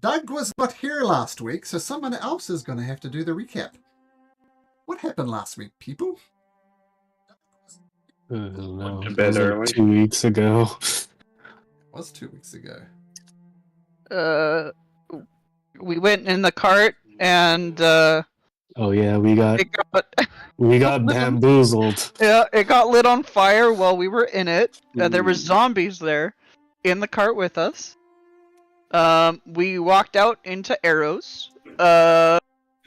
Doug was not here last week, so someone else is going to have to do the recap. What happened last week, people? I don't know. To It bed was like early. 2 weeks ago. It was 2 weeks ago. We went in the cart and Oh yeah, we got lit bamboozled. yeah, it got lit on fire while we were in it. There were zombies there in the cart with us. We walked out into arrows.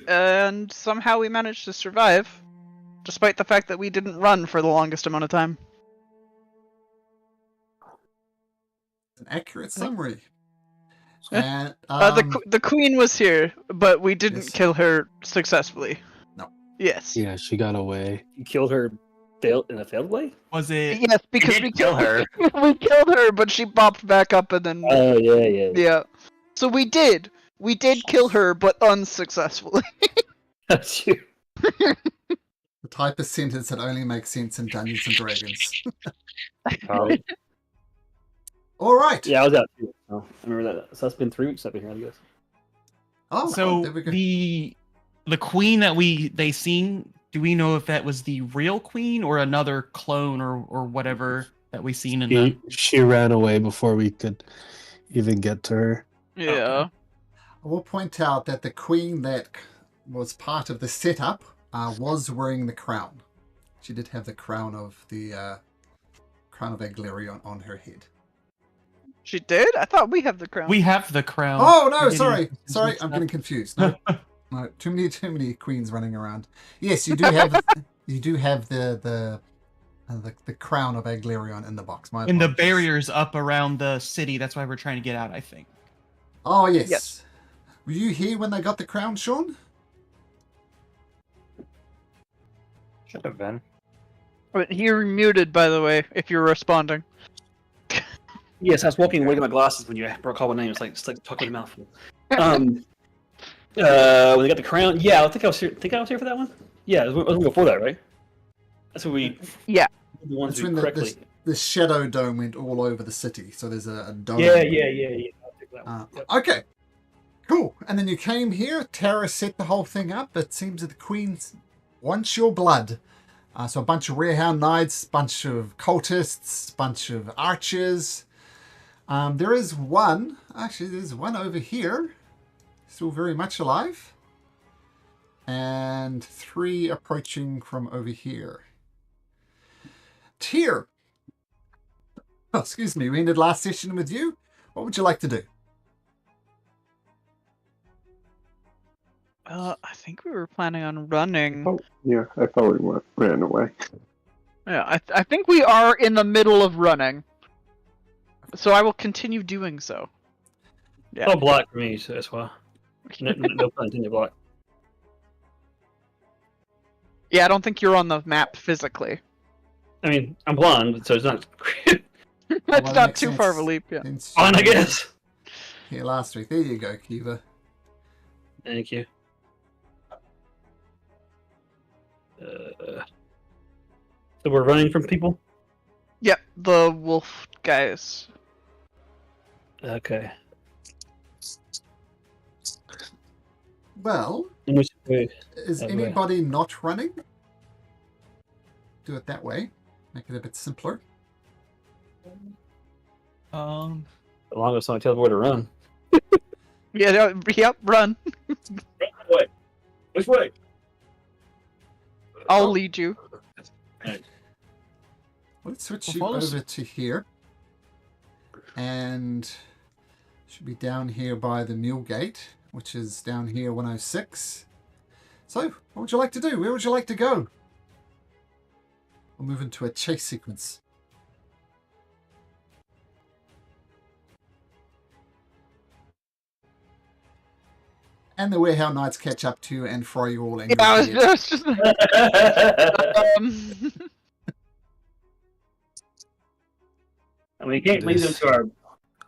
And somehow we managed to survive, despite the fact that we didn't run for the longest amount of time. An accurate summary. And The queen was here, but we didn't Yes. kill her successfully. No. Yes. Yeah, she got away. You killed her in a failed way? Was it? Yes, because did we kill her. we killed her, but she popped back up and then. Oh, yeah. Yeah. So we did kill her, but unsuccessfully. That's you. the type of sentence that only makes sense in Dungeons and Dragons. All right. Yeah, I was out too. Oh, I remember that. So that's been 3 weeks I've been here, I guess. Oh, So there we go. the queen that they seen. Do we know if that was the real queen or another clone or whatever that we seen in the? She ran away before we could even get to her. Yeah. I will point out that the queen that was part of the setup was wearing the crown. She did have the crown of Aglarion on her head. She did? I thought we have the crown. We have the crown. Oh no, We sorry, didn't- sorry, I'm getting confused. No, no, too many queens running around. Yes, you do have the crown of Aglarion in the box. My And the apologies. barriers up around the city. That's why we're trying to get out. I think. Oh yes. Yes. Were you here when they got the crown, Sean? Should have been. But you're muted, by the way, if you're responding. Yes, I was walking away with my glasses when you called my name. It's like talking a mouthful. When they got the crown, yeah, I think I was here. For that one. Yeah, it was before that, right? That's what we. Yeah. The ones That's we when correctly. the shadow dome went all over the city. So there's a dome. Yeah. I'll take that one. Yep. Okay. Cool. And then you came here. Tara set the whole thing up. It seems that the Queen wants your blood. So a bunch of Rarehound Knights, bunch of cultists, bunch of archers. There's one over here. Still very much alive. And 3 approaching from over here. Tyr. Oh, excuse me. We ended last session with you. What would you like to do? I think we were planning on running. Oh, yeah, I thought we ran away. Yeah, I think we are in the middle of running. So I will continue doing so. Yeah. It's all black for me, so that's why. No pun intended, black. Yeah, I don't think you're on the map physically. I mean, I'm blonde, so it's not. That's that not makes too sense. far of a leap, yeah. Since Fine, I you guess. were Here last week. There you go, Kiva. Thank you. So we're running from people? Yep, the wolf guys. Okay. Well, In which way? is Okay. anybody not running? Do it that way. Make it a bit simpler. The longest song tells where to run. Yeah, yep, run. What? Which way? I'll lead you. Let's switch Well, you follow us. over to here. And should be down here by the Mule Gate, which is down here 106. So, what would you like to do? Where would you like to go? We'll move into a chase sequence. And the Warehouse Knights catch up to you and throw you all in. Yeah, I your was just. I mean, you can't lead them to our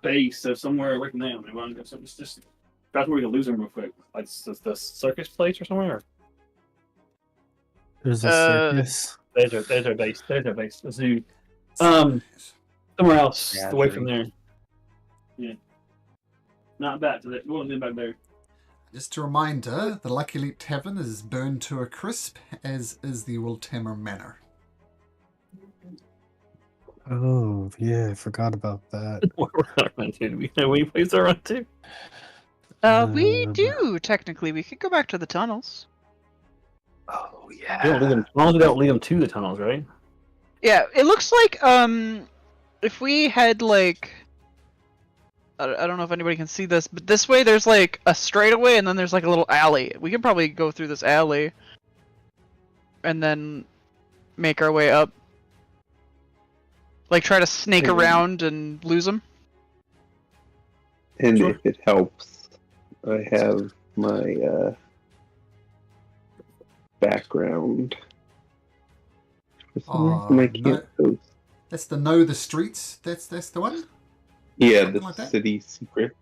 base, so somewhere away from them. They want to go. So it's just that's where we can lose them real quick. Like the circus place or somewhere. Or... There's a circus. There's our base. There's our base. The zoo. Somewhere else, Yeah, away zoo. from there. Yeah. Not back to that. Go on, back there. Just a reminder, the Lucky Leap Tavern is burned to a crisp, as is the Ultimer Manor. Oh, yeah, I forgot about that. We're not run to. Do we know any place to run to? We do technically. We could go back to the tunnels. Oh, We don't lead them. yeah. As long as we don't lead them to the tunnels, right? Yeah, it looks like if we head like I don't know if anybody can see this, but this way there's like a straightaway and then there's like a little alley. We could probably go through this alley and then make our way up. Like try to snake around and lose them. And Sure. if it helps, I have my background. For some reason, I can't post. That's the Know the Streets. That's the one. Yeah, Something the like that? city secret.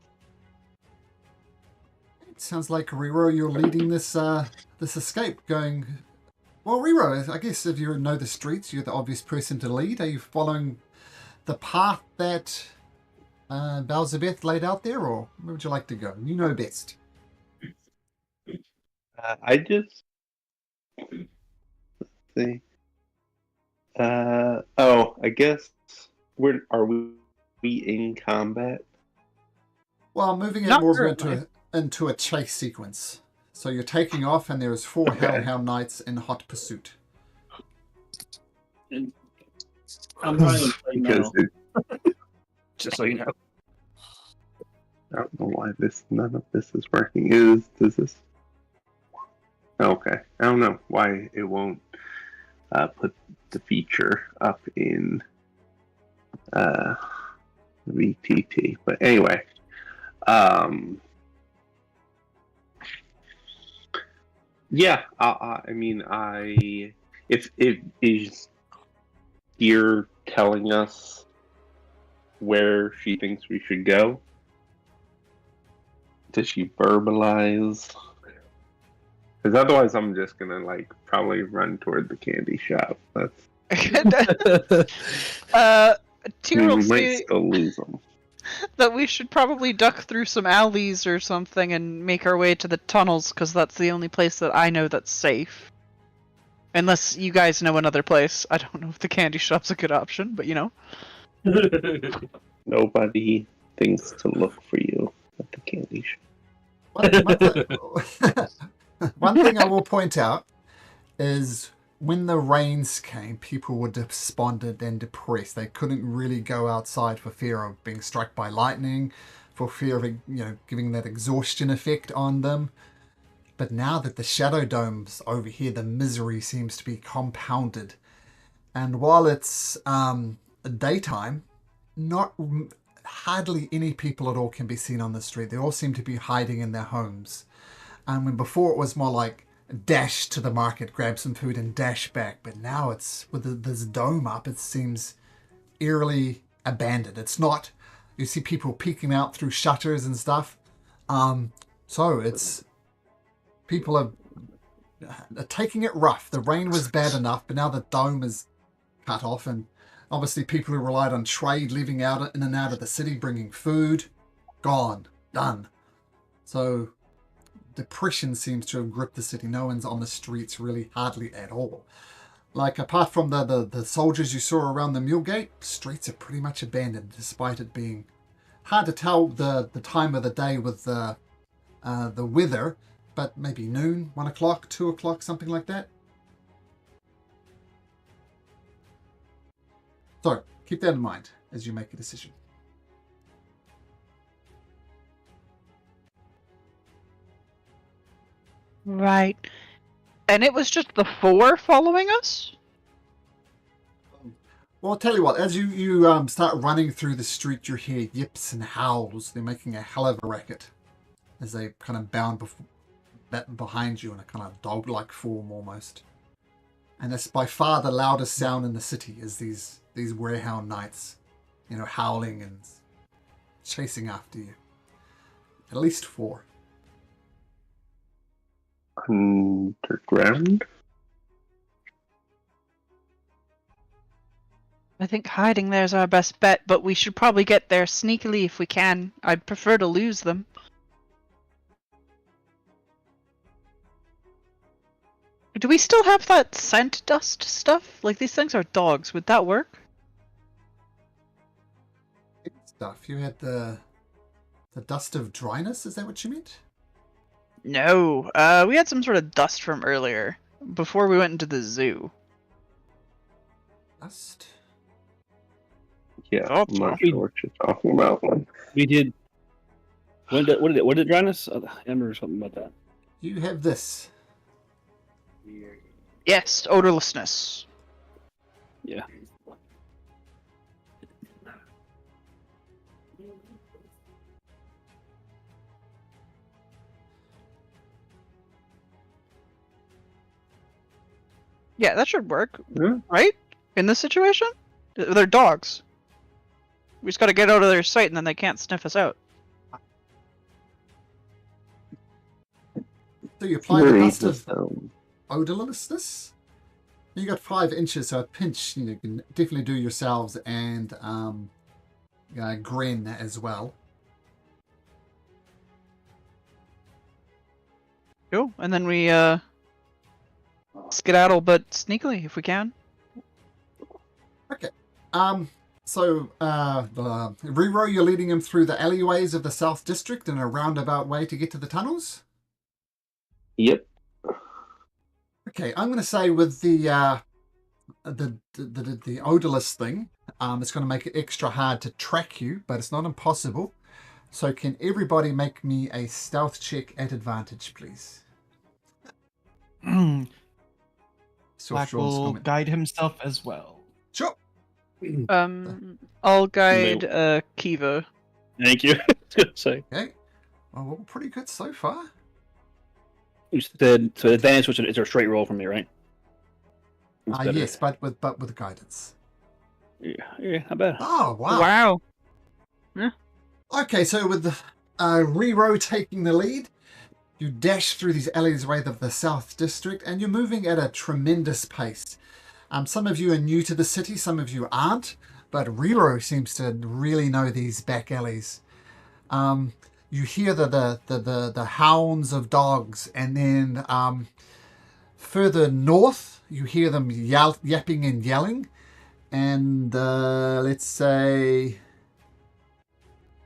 It sounds like Riro, you're leading this this escape. Going well, Riro. I guess if you know the streets, you're the obvious person to lead. Are you following the path that Balzabeth laid out there, or where would you like to go? You know best. I just let's see. I guess are we in combat? Well, moving it Not more currently. into a chase sequence. So you're taking off, and there's 4 Okay. Hellhound Knights in hot pursuit. I'm running Because now, just so you know. I don't know why none of this is working. Does this? Okay, I don't know why it won't put the feature up in VTT. But anyway, yeah. I mean, if is Deer telling us where she thinks we should go? Does she verbalize? Because otherwise, I'm just gonna probably run toward the candy shop. Tyr will We might say still lose them. that we should probably duck through some alleys or something and make our way to the tunnels, because that's the only place that I know that's safe. Unless you guys know another place. I don't know if the candy shop's a good option, but you know. Nobody thinks to look for you at the candy shop. One thing I will point out is when the rains came, people were despondent and depressed. They couldn't really go outside for fear of being struck by lightning, for fear of giving that exhaustion effect on them. But now that the Shadow Dome's over here, the misery seems to be compounded. And while it's daytime, hardly any people at all can be seen on the street. They all seem to be hiding in their homes. And when before it was more like dash to the market, grab some food and dash back. But now it's, with this dome up, it seems eerily abandoned. It's not, you see people peeking out through shutters and stuff. So it's, people are taking it rough. The rain was bad enough, but now the dome is cut off, and obviously people who relied on trade living out in and out of the city, bringing food, gone, done. So depression seems to have gripped the city. No one's on the streets really, hardly at all. Like, apart from the soldiers you saw around the Mulgate, streets are pretty much abandoned, despite it being hard to tell the time of the day with the weather, but maybe noon, 1 o'clock, 2 o'clock, something like that. So keep that in mind as you make a decision. Right. And it was just the 4 following us? Well, I'll tell you what, as you start running through the street, you hear yips and howls. They're making a hell of a racket as they kind of bound behind you in a kind of dog-like form almost. And that's by far the loudest sound in the city, is these Werehound Knights, howling and chasing after you. At least 4. Underground? I think hiding there's our best bet, but we should probably get there sneakily if we can. I'd prefer to lose them. Do we still have that scent dust stuff? Like, these things are dogs. Would that work? Stuff. You had the dust of dryness. Is that what you meant? No. We had some sort of dust from earlier, before we went into the zoo. Dust. Yeah, Thought I'm not so. sure what you're talking about. We did. What did it dryness? I remember something about that. You have this. Yes, odorlessness. Yeah. Yeah, that should work, Yeah. right? In this situation? They're dogs. We just gotta get out of their sight and then they can't sniff us out. So you apply the Very dust of stone. odorlessness. You got 5 inches, so a pinch you can definitely do yourselves, and Gren as well. Cool. And then we skedaddle, but sneakily if we can. Okay. So Rero, you're leading him through the alleyways of the South District in a roundabout way to get to the tunnels. Yep. Okay, I'm going to say with the odorless thing, it's going to make it extra hard to track you, but it's not impossible. So can everybody make me a stealth check at advantage, please? Black will guide himself as well. Sure. I'll guide Kiva. Thank you. I was gonna say. Okay. Well, we're pretty good so far. You said so advantage, which is a straight roll for me, right? That's better. Yes, but with guidance. Yeah, not bad. Oh wow. Wow. Okay, so with the Rero taking the lead, you dash through these alleyways of the South District, and you're moving at a tremendous pace. Some of you are new to the city, some of you aren't, but Rero seems to really know these back alleys. You hear the hounds of dogs, and then further north, you hear them yapping and yelling, and let's say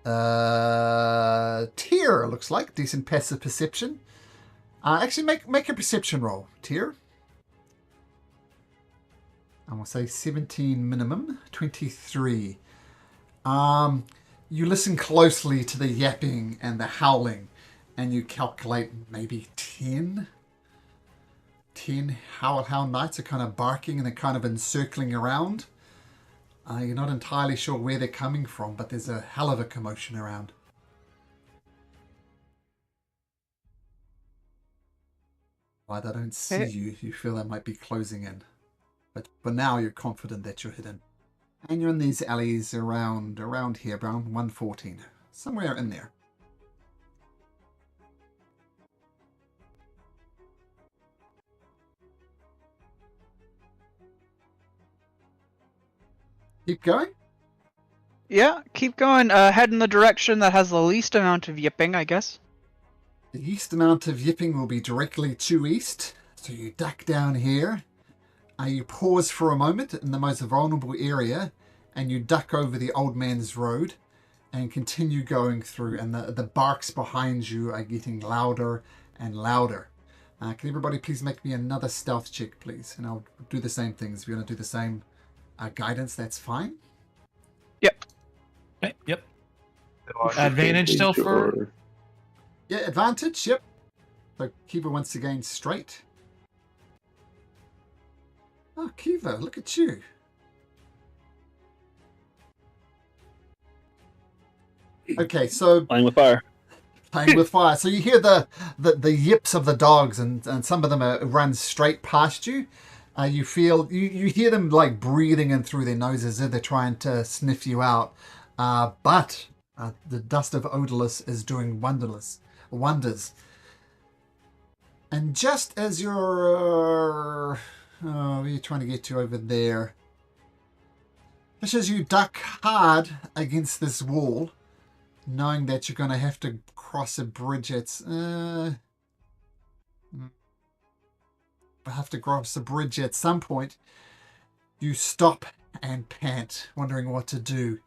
Tyr looks like decent passive perception. Actually, make a perception roll, Tyr. I'm going to say 17 minimum, 23. You listen closely to the yapping and the howling, and you calculate maybe 10 hound knights are kind of barking and they're kind of encircling around. You're not entirely sure where they're coming from, but there's a hell of a commotion around. Why they don't see you, you feel they might be closing in. But for now, you're confident that you're hidden. And you're in these alleys around here, around 114. Somewhere in there. Keep going? Yeah, keep going. Head in the direction that has the least amount of yipping, I guess. The least amount of yipping will be directly to east. So you duck down here. You pause for a moment in the most vulnerable area, and you duck over the old man's road and continue going through, and the barks behind you are getting louder and louder. Can everybody please make me another stealth check, please? And I'll do the same things. If you're going to do the same guidance, that's fine. Yep. Okay, yep. Advantage still for... Yeah, advantage, yep. So Kiva once again straight. Oh, Kiva, look at you. Okay, so Playing with fire. Playing with fire. So you hear the yips of the dogs, and some of them run straight past you. You hear them like breathing in through their noses as if they're trying to sniff you out. But the dust of odorless is doing wonders. And just as you're where are you trying to get to over there? Just as you duck hard against this wall, knowing that you're going to have to cross a bridge, have to cross a bridge at some point, you stop and pant, wondering what to do,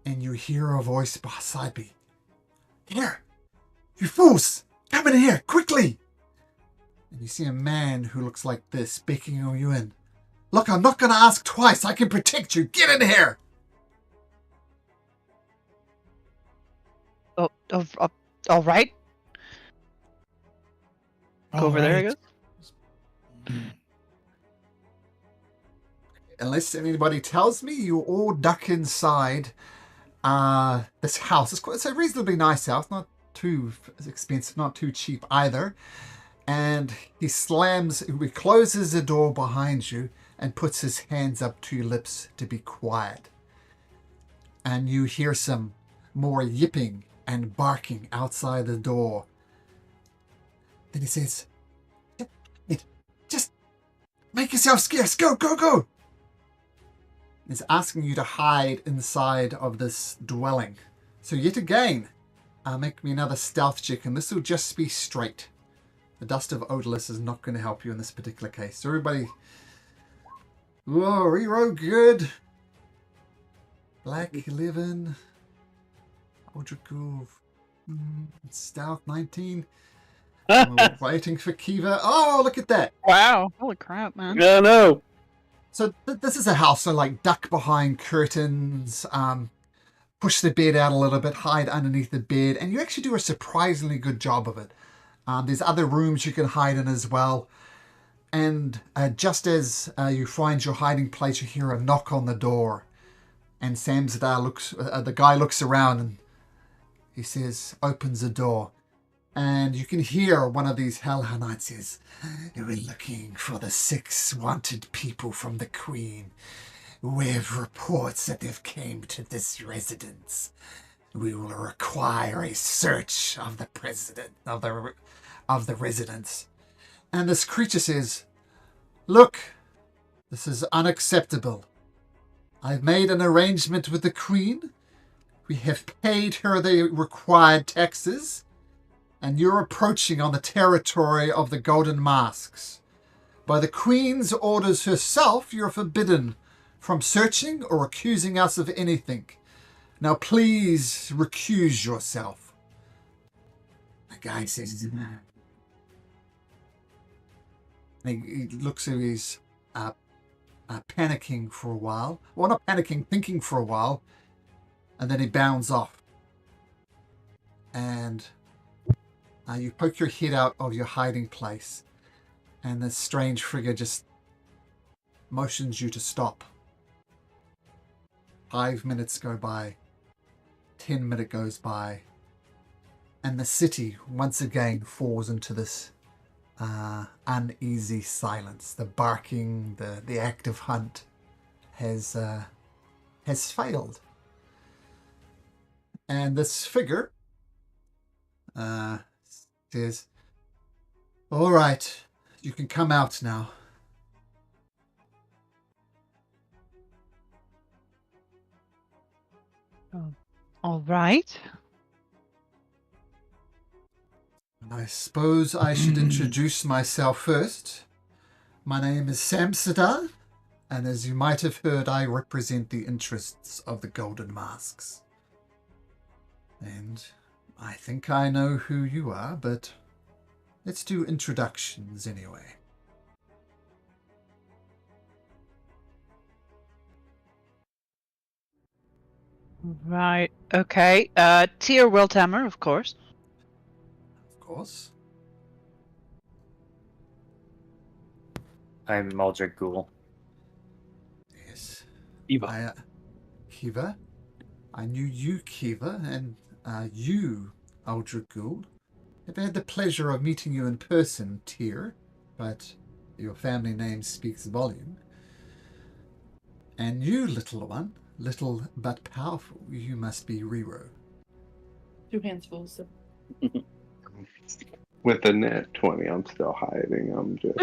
and you hear a voice beside me. Here, you fools, come in here, quickly! And you see a man who looks like this, beckoning you in. Look, I'm not going to ask twice. I can protect you. Get in here. Oh, all right. Go over there, I guess. Unless anybody tells me, you all duck inside this house. It's a reasonably nice house, not too expensive, not too cheap either. And he closes the door behind you and puts his hands up to your lips to be quiet. And you hear some more yipping and barking outside the door. Then he says, just make yourself scarce. Go, go, go. He's asking you to hide inside of this dwelling. So yet again, make me another stealth check, and this will just be straight. The Dust of Odalus is not going to help you in this particular case. So everybody... Whoa, reroll good. Black 11. Eldritch Stealth 19. We're waiting for Kiva. Oh, look at that. Wow. Holy crap, man. No, no. So this is a house, so like duck behind curtains, push the bed out a little bit, hide underneath the bed, and you actually do a surprisingly good job of it. There's other rooms you can hide in as well. And just as you find your hiding place, you hear a knock on the door. And the guy looks around and he says, opens the door. And you can hear one of these Hellhound Knights says, we're looking for the 6 wanted people from the Queen. We have reports that they've came to this residence. We will require a search of the president, of the residence. And this creature says, look, this is unacceptable. I've made an arrangement with the Queen. We have paid her the required taxes. And you're approaching on the territory of the Golden Masks. By the Queen's orders herself, you're forbidden from searching or accusing us of anything. Now please recuse yourself. The guy says, he looks at his panicking for a while. Well, not panicking, thinking for a while. And then he bounds off. And you poke your head out of your hiding place. And this strange figure just motions you to stop. 5 minutes go by. 10 minutes goes by. And the city once again falls into this uneasy silence. The barking, the active hunt has failed. And this figure says, all right, you can come out now. All right. I suppose I should introduce myself first. My name is Samsadar, and as you might have heard, I represent the interests of the Golden Masks. And I think I know who you are, but let's do introductions anyway. Right. Okay. Tyr Wiltammer, of course. Of course. I'm Maldrick Ghoul. Yes. Eva. Kiva. I knew you, Kiva, and you, Aldrich Gould. I've had the pleasure of meeting you in person, Tyr, but your family name speaks volume. And you, little one, little but powerful, you must be Rero. 2 hands full. So. With the net 20, I'm still hiding. I'm just.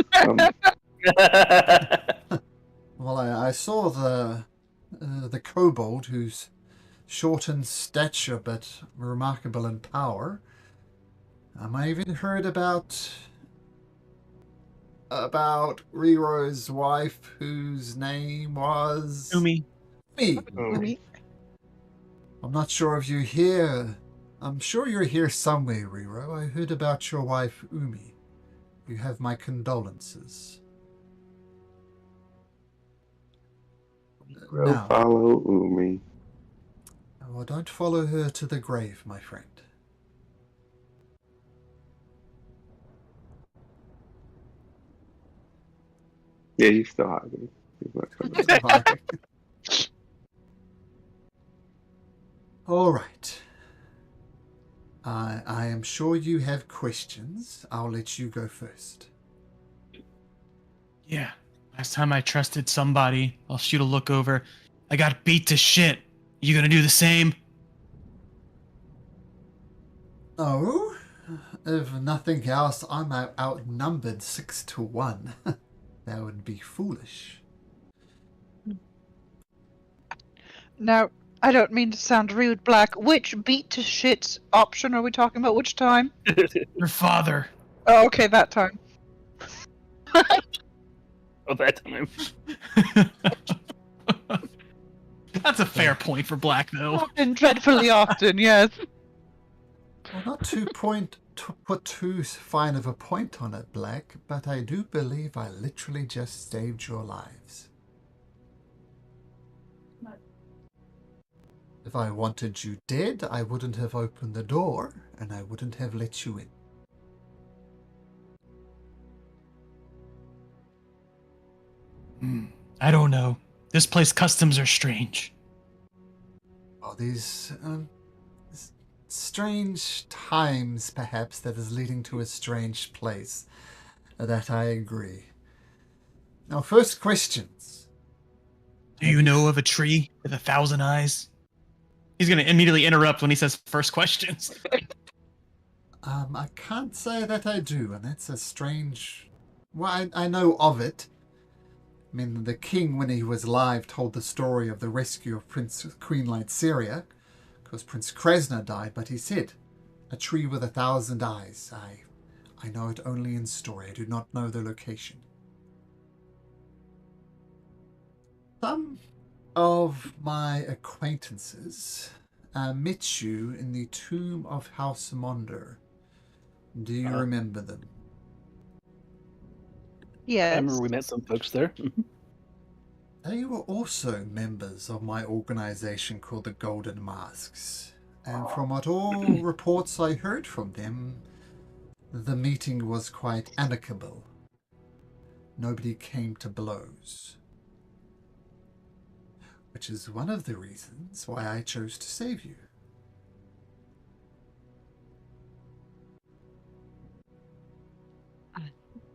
Well, I saw the kobold who's short in stature but remarkable in power. I even heard about Riro's wife, whose name was Umi. me. Oh, I'm not sure if you're here. I'm sure you're here somewhere, Riro. I heard about your wife, Umi. You have my condolences. go Now, follow Umi. well, don't follow her to the grave, my friend. Yeah, he's still hiding. He's not coming. All right. I am sure you have questions. I'll let you go first. Yeah. Last time I trusted somebody, I'll shoot a look over. I got beat to shit. You gonna do the same? Oh, if nothing else, I'm outnumbered 6-1. That would be foolish. Now, I don't mean to sound rude, Black. Which beat to shit option are we talking about? Which time? Your father. Oh, okay, that time. Oh, that time. That's a fair point for Black, though. Often, dreadfully often, yes. Well, not to put too fine of a point on it, Black, but I do believe I literally just saved your lives. If I wanted you dead, I wouldn't have opened the door, and I wouldn't have let you in. I don't know. This place customs are strange. Are these strange times, perhaps, that is leading to a strange place? That I agree. Now, first questions. Do you know of a tree with 1,000 eyes? He's gonna immediately interrupt when he says first questions. I can't say that I do, and that's a strange... Well, I know of it. I mean, the king, when he was alive, told the story of the rescue of Queen Lyceria, because Prince Kresna died, but he said, a tree with 1,000 eyes. I know it only in story. I do not know the location. Some of my acquaintances met you in the tomb of House Monder. Do you remember them? Yes. I remember we met some folks there. They were also members of my organization called the Golden Masks. And from what all reports I heard from them, the meeting was quite amicable. Nobody came to blows. Which is one of the reasons why I chose to save you.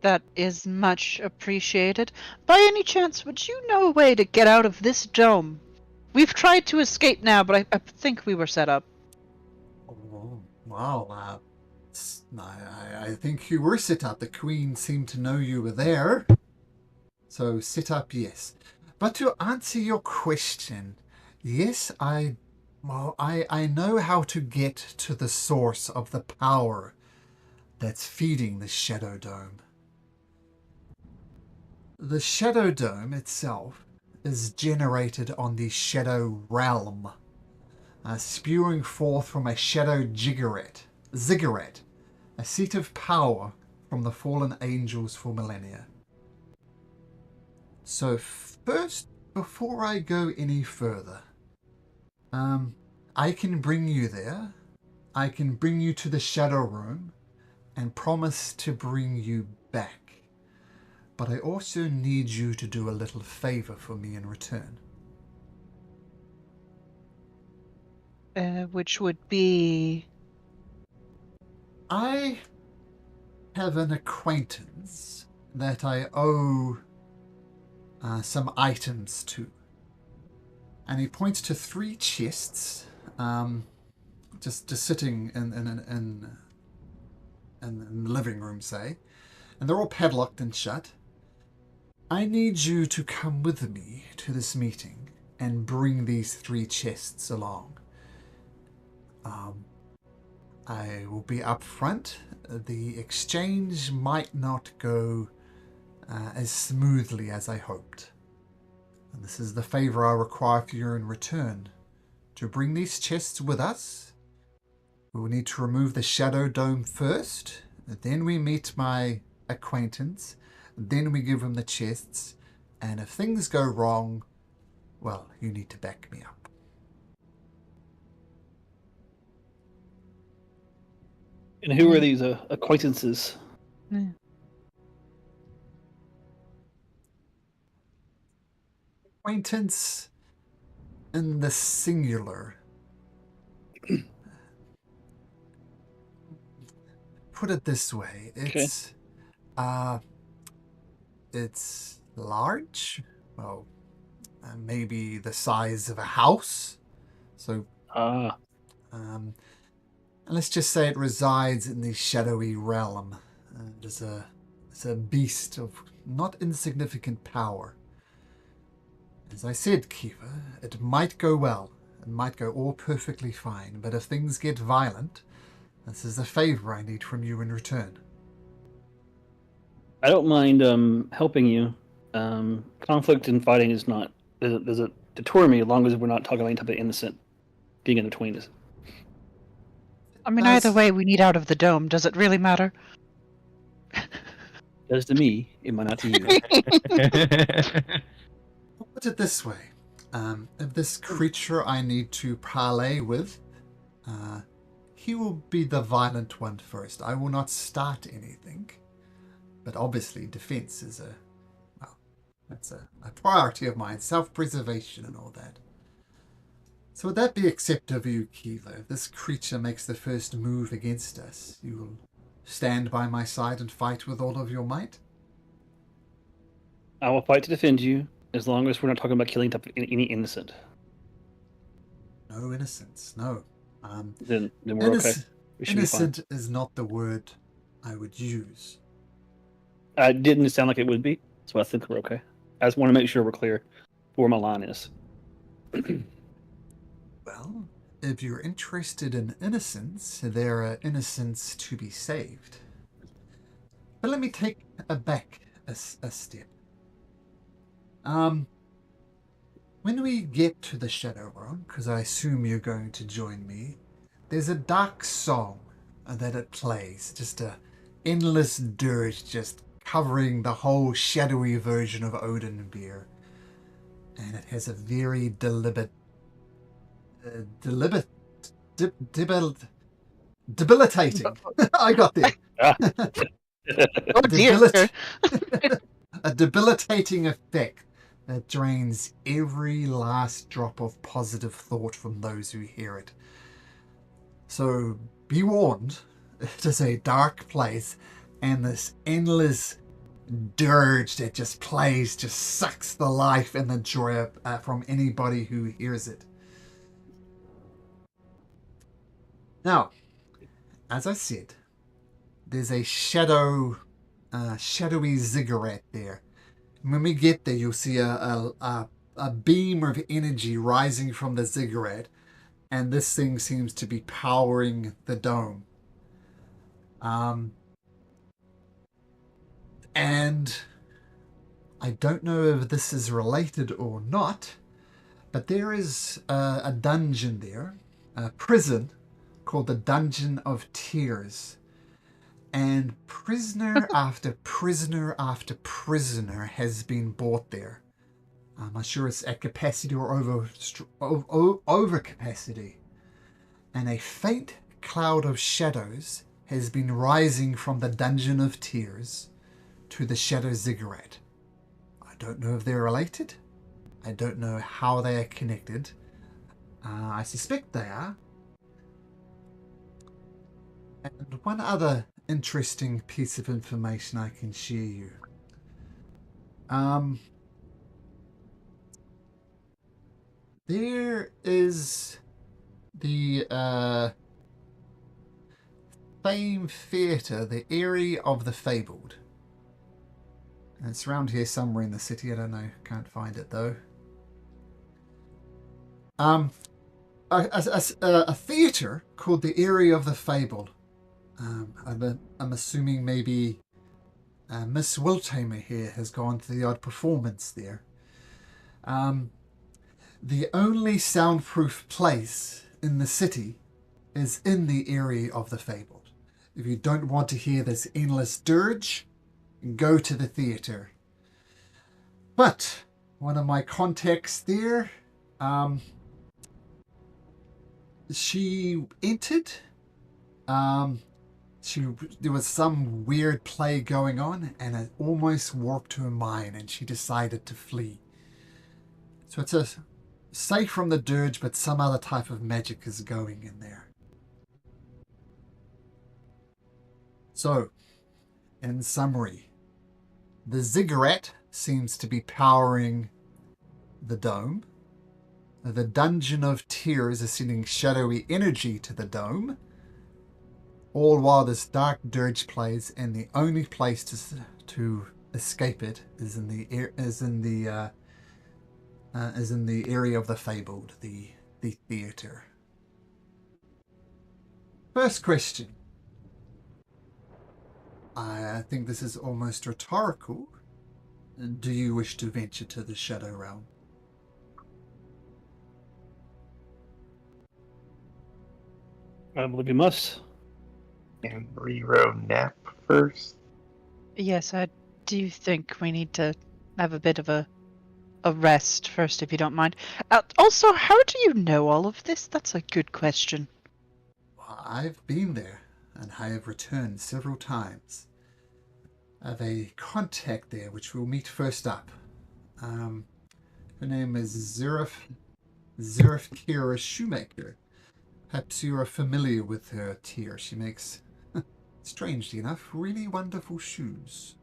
That is much appreciated. By any chance, would you know a way to get out of this dome? We've tried to escape now, but I think we were set up. Oh, wow. I think you were set up. The Queen seemed to know you were there. So set up, yes. But to answer your question, yes, I know how to get to the source of the power that's feeding the Shadow Dome. The Shadow Dome itself is generated on the Shadowrealm, spewing forth from a shadow ziggurat, a seat of power from the fallen angels for millennia. So first, before I go any further, I can bring you there. I can bring you to the Shadow Room and promise to bring you back. But I also need you to do a little favor for me in return. Which would be... I have an acquaintance that I owe some items to. And he points to 3 chests, just sitting in the living room, say. And they're all padlocked and shut. I need you to come with me to this meeting and bring these 3 chests along. I will be upfront. The exchange might not go as smoothly as I hoped. And this is the favor I require for you in return. To bring these chests with us, we will need to remove the Shadow Dome first. Then we meet my acquaintance. Then we give him the chests. And if things go wrong, well, you need to back me up. And who are these acquaintances? Acquaintance in the singular. Put it this way, it's large. Well, maybe the size of a house. So, let's just say it resides in the shadowy realm. It's a beast of not insignificant power. As I said, Kiva, it might go well. It might go all perfectly fine. But if things get violent, this is a favor I need from you in return. I don't mind helping you. Conflict and fighting is not doesn't deter me as long as we're not talking about any type of innocent being in between us. I mean, either way, we need out of the dome. Does it really matter? Does to me, it might not to you. Put it this way. If this creature I need to parley with, he will be the violent one first. I will not start anything. But obviously, defense is that's a priority of mine. Self-preservation and all that. So would that be acceptable of you, Kiva? If this creature makes the first move against us, you will stand by my side and fight with all of your might? I will fight to defend you as long as we're not talking about killing any innocent. No innocence, no. Then we're okay. We should innocent be fine. is not the word I would use. Didn't sound like it would be, so I think we're okay. I just want to make sure we're clear where my line is. Well, if you're interested in innocence, there are innocents to be saved. But let me take back a step. When we get to the Shadowrealm, because I assume you're going to join me, there's a dark song that it plays, just a endless dirge just covering the whole shadowy version of Odinbeer. And it has a very debilitating. I got there. Oh dear. A debilitating effect that drains every last drop of positive thought from those who hear it. So be warned, it is a dark place, and this endless dirge that just plays just sucks the life and the joy from anybody who hears it. Now, as I said, there's a shadowy ziggurat there. When we get there, you'll see a beam of energy rising from the ziggurat, and this thing seems to be powering the dome. And I don't know if this is related or not, but there is a dungeon there, a prison called the Dungeon of Tears. And prisoner after prisoner after prisoner has been brought there. I'm not sure it's at capacity or over capacity. And a faint cloud of shadows has been rising from the Dungeon of Tears to the Shadow Ziggurat. I don't know if they're related. I don't know how they are connected. I suspect they are. And one other interesting piece of information I can share you. There is the Fame Theatre, the Eyrie of the Fabled. And it's around here somewhere in the city. I don't know. Can't find it though. A theatre called the Area of the Fabled. I'm assuming maybe Miss Wiltamer here has gone to the odd performance there. The only soundproof place in the city is in the Area of the Fabled. If you don't want to hear this endless dirge, go to the theatre. But one of my contacts there, she entered. There was some weird play going on, and it almost warped her mind, and she decided to flee. So it's a safe from the dirge, but some other type of magic is going in there. So, in summary, the ziggurat seems to be powering the dome. The Dungeon of Tears is sending shadowy energy to the dome. All while this dark dirge plays, and the only place to escape it is in the Area of the Fabled, the theatre. First question. I think this is almost rhetorical. Do you wish to venture to the Shadowrealm? I believe you must. And rerow nap first. Yes, I do think we need to have a bit of a rest first, if you don't mind. Also, how do you know all of this? That's a good question. I've been there, and I have returned several times. I have a contact there, which we'll meet first up. Her name is Zerif Kira Shoemaker. Perhaps you are familiar with her tier. She makes, strangely enough, really wonderful shoes.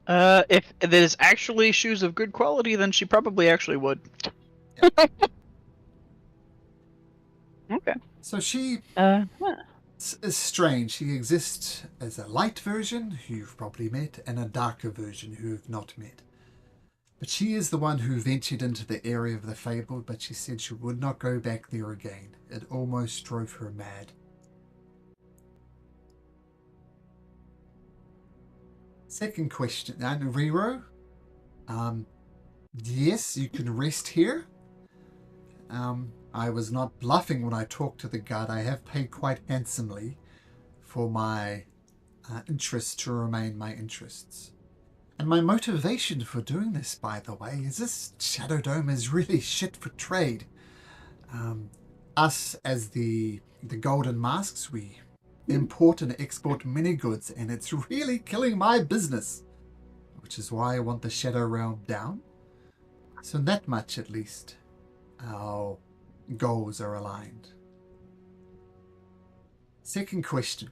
If it is actually shoes of good quality, then she probably actually would. Okay. So she Huh. is strange. She exists as a light version, who you've probably met, and a darker version, who you've not met. But she is the one who ventured into the Area of the Fabled, but she said she would not go back there again. It almost drove her mad. Second question, and Rero. Yes, you can rest here. I was not bluffing when I talked to the guard. I have paid quite handsomely for my interests to remain my interests. And my motivation for doing this, by the way, is this Shadow Dome is really shit for trade. Us, as the Golden Masks, we import and export many goods, and it's really killing my business. Which is why I want the Shadow Realm down. So that much, at least, our goals are aligned. Second question.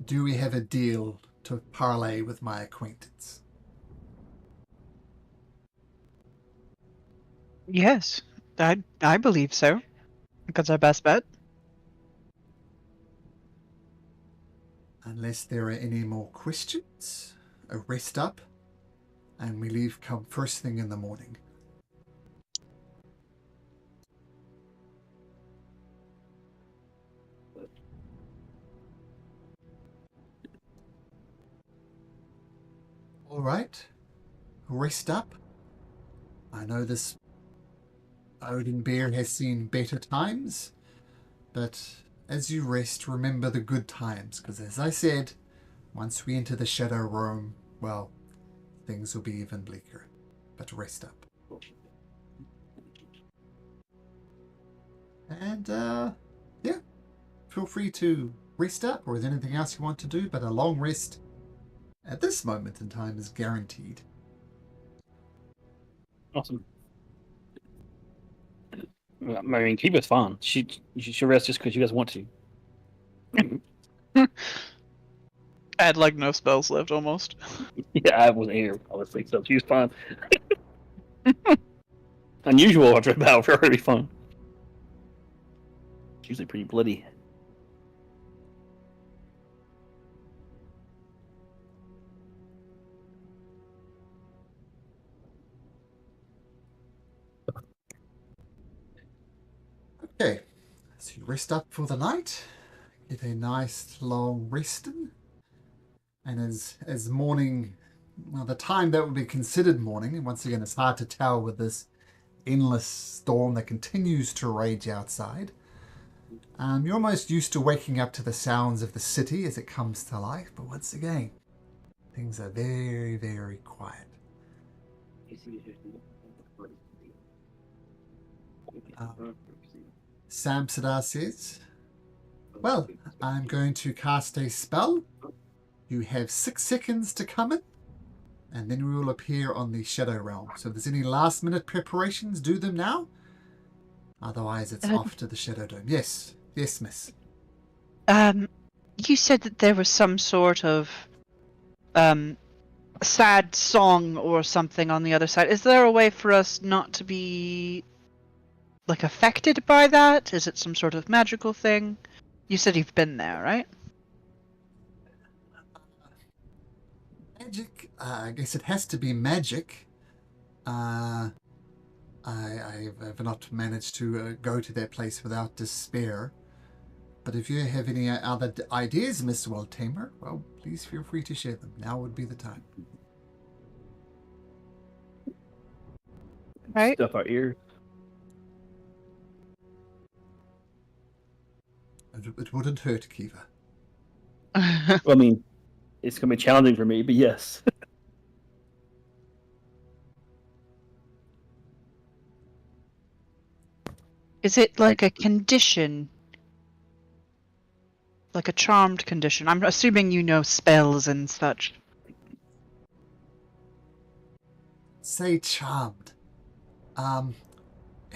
Do we have a deal to parlay with my acquaintance? Yes, I believe so. That's our best bet. Unless there are any more questions, a rest up, and we leave come first thing in the morning. All right, rest up. I know this Odin Bear has seen better times, but as you rest, remember the good times, because as I said, once we enter the Shadowrealm, well, things will be even bleaker. But rest up. And, yeah, feel free to rest up, or is there anything else you want to do, but a long rest at this moment in time is guaranteed. Awesome. I mean, Kiva's fine. She rests just because she doesn't want to. I had like no spells left almost. Yeah, I wasn't here, honestly, so she was fine. Unusual after a battle for her to be fun. It's usually pretty bloody. Okay, so you rest up for the night, get a nice long resting, and as morning, well, the time that would be considered morning, and once again, it's hard to tell with this endless storm that continues to rage outside. You're almost used to waking up to the sounds of the city as it comes to life, but once again, things are very, very quiet. Samsadar says, well, I'm going to cast a spell. You have 6 seconds to come in, and then we will appear on the Shadowrealm. So if there's any last minute preparations, do them now. Otherwise, it's off to the Shadow Dome. Yes, miss. You said that there was some sort of sad song or something on the other side. Is there a way for us not to be affected by that? Is it some sort of magical thing? You said you've been there, right? Magic? I guess it has to be magic. I have not managed to go to that place without despair. But if you have any other ideas, Miss Waldtamer, well, please feel free to share them. Now would be the time. Right. Stuff our ears. It wouldn't hurt, Kiva. Well, I mean, it's going to be challenging for me, but yes. Is it like a condition? Like a charmed condition? I'm assuming you know spells and such. Say charmed.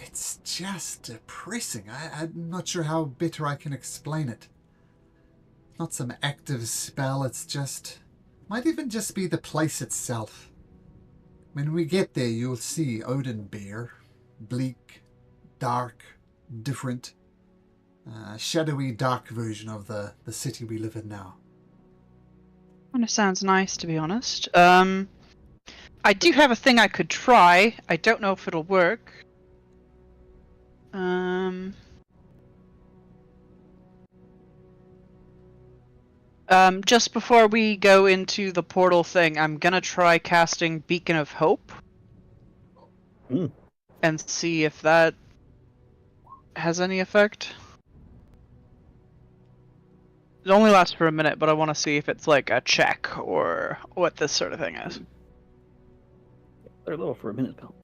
It's just depressing. I'm not sure how better I can explain it. Not some active spell, it's just... Might even just be the place itself. When we get there, you'll see Oathbreaker. Bleak, dark, different. Shadowy, dark version of the city we live in now. Kind of sounds nice, to be honest. I do have a thing I could try. I don't know if it'll work. Just before we go into the portal thing, I'm gonna try casting Beacon of Hope. And see if that has any effect. It only lasts for a minute, but I want to see if it's like a check or what this sort of thing is. They're low for a minute, pal.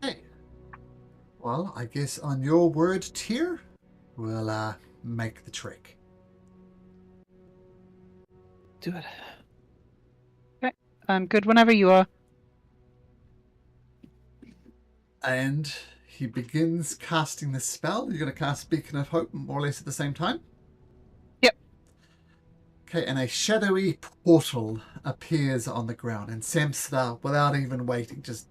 Hey. Well, I guess on your word, Tyr, we'll make the trick. Do it. Okay, I'm good whenever you are. And he begins casting the spell. You're going to cast Beacon of Hope more or less at the same time? Yep. Okay, and a shadowy portal appears on the ground, and Samstar, without even waiting, just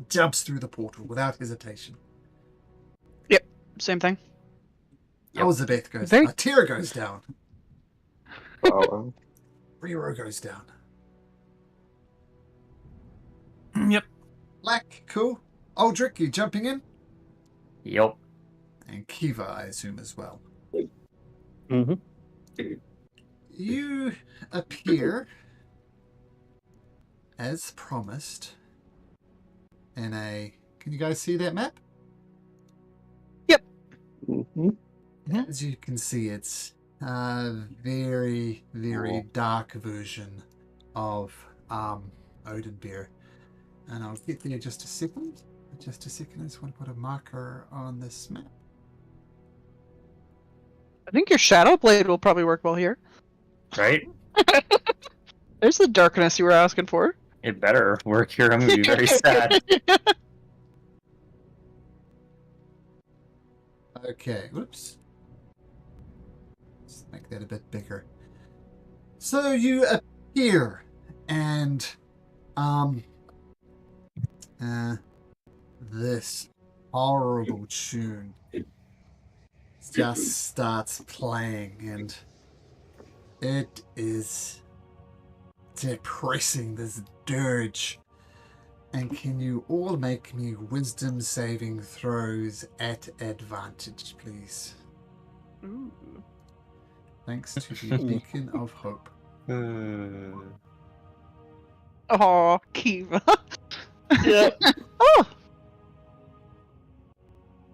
jumps through the portal without hesitation. Yep, same thing. Elizabeth goes down. Tyr goes down. Follow. Rero goes down. Yep. Black, cool. Aldrich, you jumping in? Yep. And Kiva, I assume, as well. Mm-hmm. You appear, as promised, in a... Can you guys see that map? Mm-hmm. As you can see, it's a very, very dark version of Oathbreaker. And I'll get there just a second. Just a second, I just want to put a marker on this map. I think your Shadow Blade will probably work well here. Right? There's the darkness you were asking for. It better work here. I'm gonna be very sad. Okay, whoops. Let's make that a bit bigger. So you appear, and this horrible tune just starts playing, and it is depressing, this dirge. And can you all make me wisdom saving throws at advantage, please? Ooh. Thanks to the Beacon of Hope. Oh, Kiva. Yep. Oh.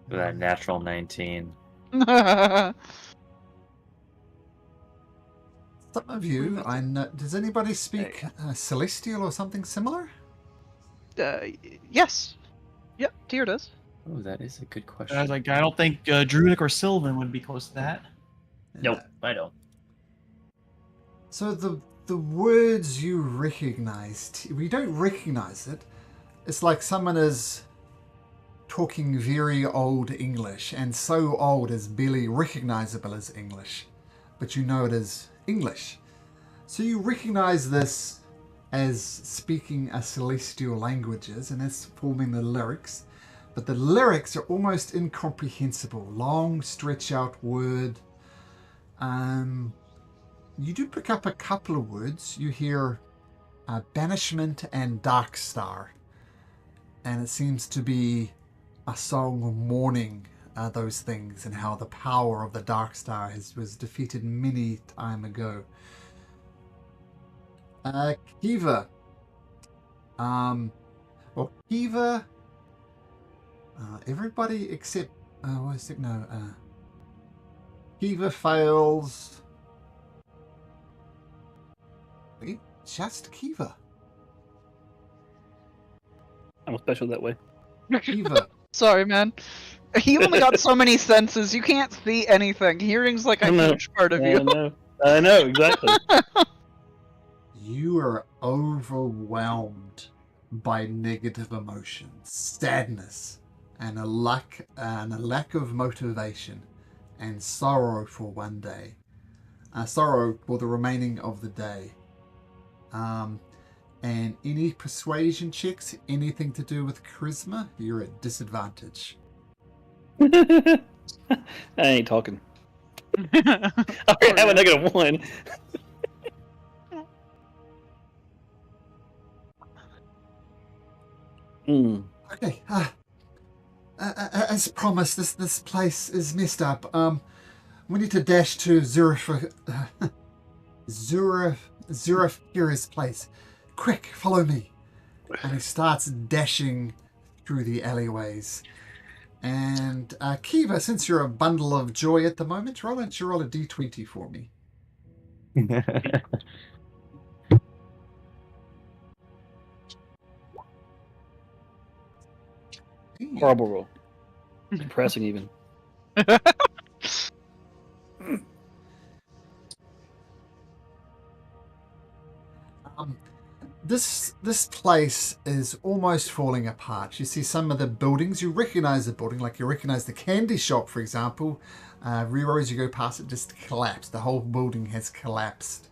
That natural 19. Some of you, I know. Does anybody speak Celestial or something similar? Yes. Yep, Tyr does. Oh, that is a good question. I was like, I don't think Druidic or Sylvan would be close to that. Nope, I don't. So the words you recognized, we don't recognize it. It's like someone is talking very old English, and so old as barely recognizable as English, but you know it is English. So you recognize this as speaking a celestial languages, and it's forming the lyrics. But the lyrics are almost incomprehensible. Long, stretch out word. You do pick up a couple of words. You hear banishment and dark star. And it seems to be a song mourning those things and how the power of the dark star was defeated many time ago. Kiva. Kiva. Everybody except Kiva fails. Wait, just Kiva. I'm special that way. Kiva. Sorry, man. You only got so many senses. You can't see anything. Hearing's like a I know. huge part of you. I know, exactly. You are overwhelmed by negative emotions, sadness, and a lack of motivation, and sorrow for one day, sorrow for the remaining of the day. And any persuasion checks, anything to do with charisma, you're at disadvantage. I ain't talking. I already have a -1. Okay. As promised, this place is messed up. We need to dash to Zurafira's place. Quick, follow me. And he starts dashing through the alleyways. And Kiva, since you're a bundle of joy at the moment, roll a d20 for me. Horrible roll. Depressing even. This place is almost falling apart. You see some of the buildings. You recognize the building, like you recognize the candy shop, for example. Rerows, you go past it, just collapsed. The whole building has collapsed.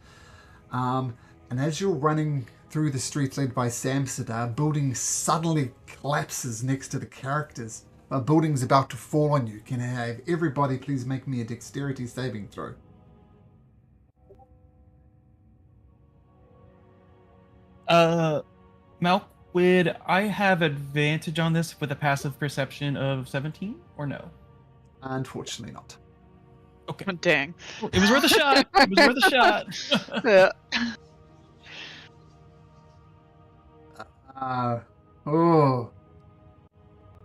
And as you're running through the streets led by Samsada, a building suddenly collapses next to the characters. A building's about to fall on you. Can I have everybody please make me a dexterity saving throw? Malk, would I have advantage on this with a passive perception of 17 or no? Unfortunately not. Okay. Dang. It was worth a shot. It was worth a shot. Yeah.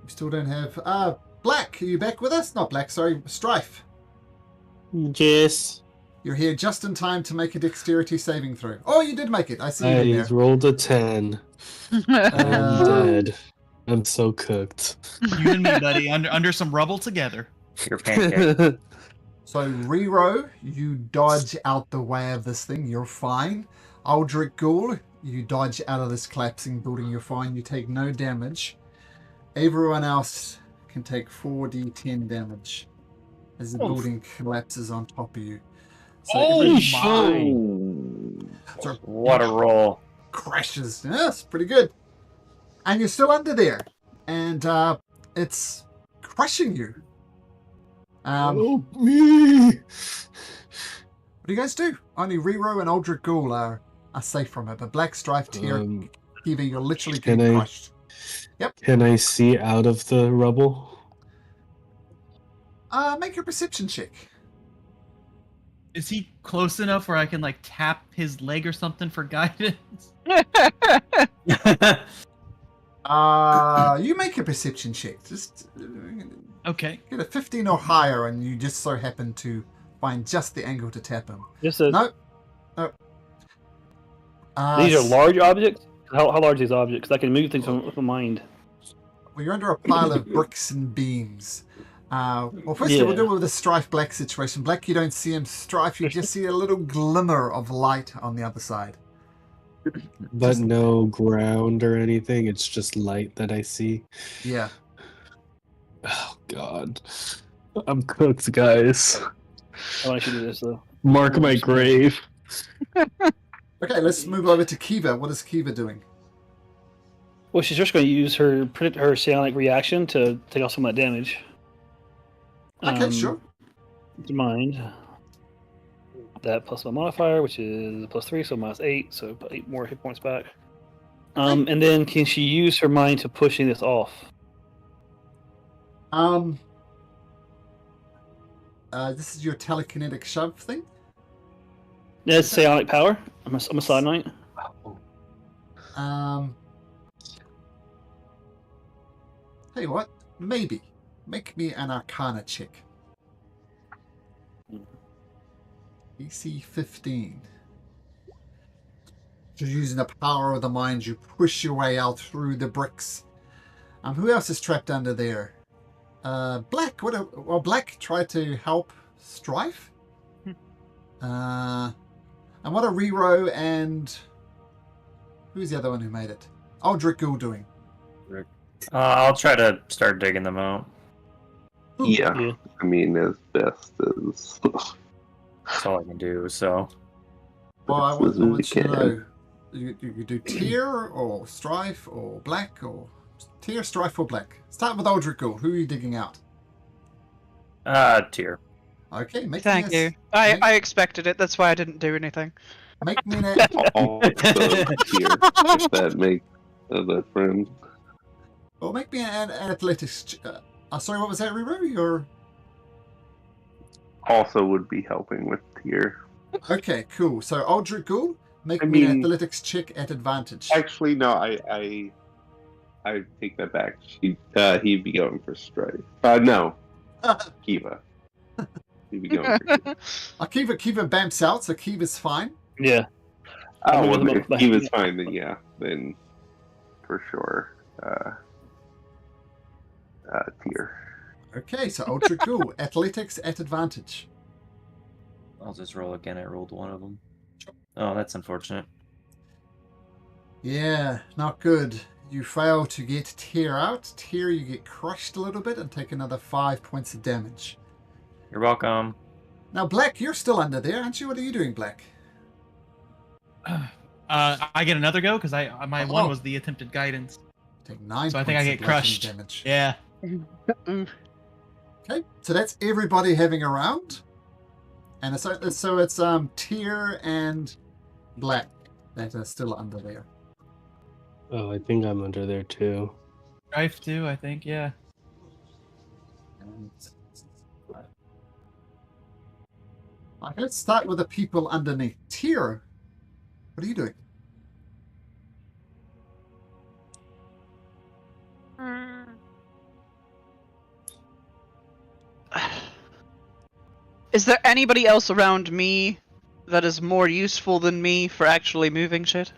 You still don't have... Black, are you back with us? Not Black, sorry, Strife. Yes. You're here just in time to make a dexterity saving throw. Oh, you did make it. I see you in I there. rolled a 10. I'm dead. I'm so cooked. You and me, buddy, under some rubble together. Your pancake. So, Rero, you dodge out the way of this thing. You're fine. Aldrich Ghoul, you dodge out of this collapsing building. You're fine. You take no damage. Everyone else can take 4d10 damage as the building collapses on top of you. So Oh so What a roll. crashes. Yes, pretty good. And you're still under there. And it's crushing you. Help me! What do you guys do? Only Rero and Aldrich Ghoul are safe from it, but Black Strife, Tyr, Kiva, you're literally can getting I- crushed. Yep. Can I see out of the rubble? Make your perception check. Is he close enough where I can like tap his leg or something for guidance? You make a perception check. Just Okay. get a 15 or higher, and you just so happen to find just the angle to tap him. Just a, No. No. these are large objects. How large are these objects? 'Cause I can move things with my mind. Well, you're under a pile of bricks and beams. Well, firstly, we'll deal with the Strife Black situation. Black, you don't see him. Strife, you just see a little glimmer of light on the other side. But no ground or anything. It's just light that I see. Yeah. Oh God, I'm cooked, guys. I want you to do this though. Mark my grave. Okay, let's move over to Kiva. What is Kiva doing? Well, she's just going to use her psionic reaction to take off some of that damage. Okay, sure. To mind that plus my modifier, which is +3, so -8, so 8 more hit points back. And then can she use her mind to pushing this off? This is your telekinetic shove thing. That's psionic power. I'm a side knight. Tell you what, maybe make me an Arcana check. DC 15. Just using the power of the mind, you push your way out through the bricks. Who else is trapped under there? Black. Black tried to help Strife. And what are Rero and who's the other one who made it? Oathbreaker Ghoul doing? I'll try to start digging them out. Yeah. I mean, as best as. That's all I can do. So. Well, I want you to know. You do Tier or Strife or Black or Tier, Strife or Black. Start with Oathbreaker Ghoul. Who are you digging out? Tier. Okay, Thank you. I expected it. That's why I didn't do anything. Make me an Also Tier, if that makes that friend. Well, make me an athletics. Sorry, what was that, Rero? Your Also would be helping with Tier. okay, cool. So Oathbreaker Ghoul, make me an athletics check at advantage. Actually, no. I take that back. He'd be going for Strife. No, Kiva. He'd be going for Kiva. Kiva bamps out, so Kiva's fine. Yeah. Oh, well, if Kiva's fine, then yeah, then for sure. Tier. Okay, so Ultra Ghoul, athletics at advantage. I'll just roll again. I rolled one of them. Oh, that's unfortunate. Yeah, not good. You fail to get Tear out. Tear, you get crushed a little bit and take another 5 points of damage. You're welcome. Now, Black, you're still under there, aren't you? What are you doing, Black? I get another go because my one was the attempted guidance. Take 9 So I points think I of get bludgeoning crushed. damage. Yeah. Okay, so that's everybody having a round. And so it's Tear and Black that are still under there. Oh, I think I'm under there too. Strife too, I think, yeah. And okay, let's start with the people underneath. Tear, what are you doing? Is there anybody else around me that is more useful than me for actually moving shit?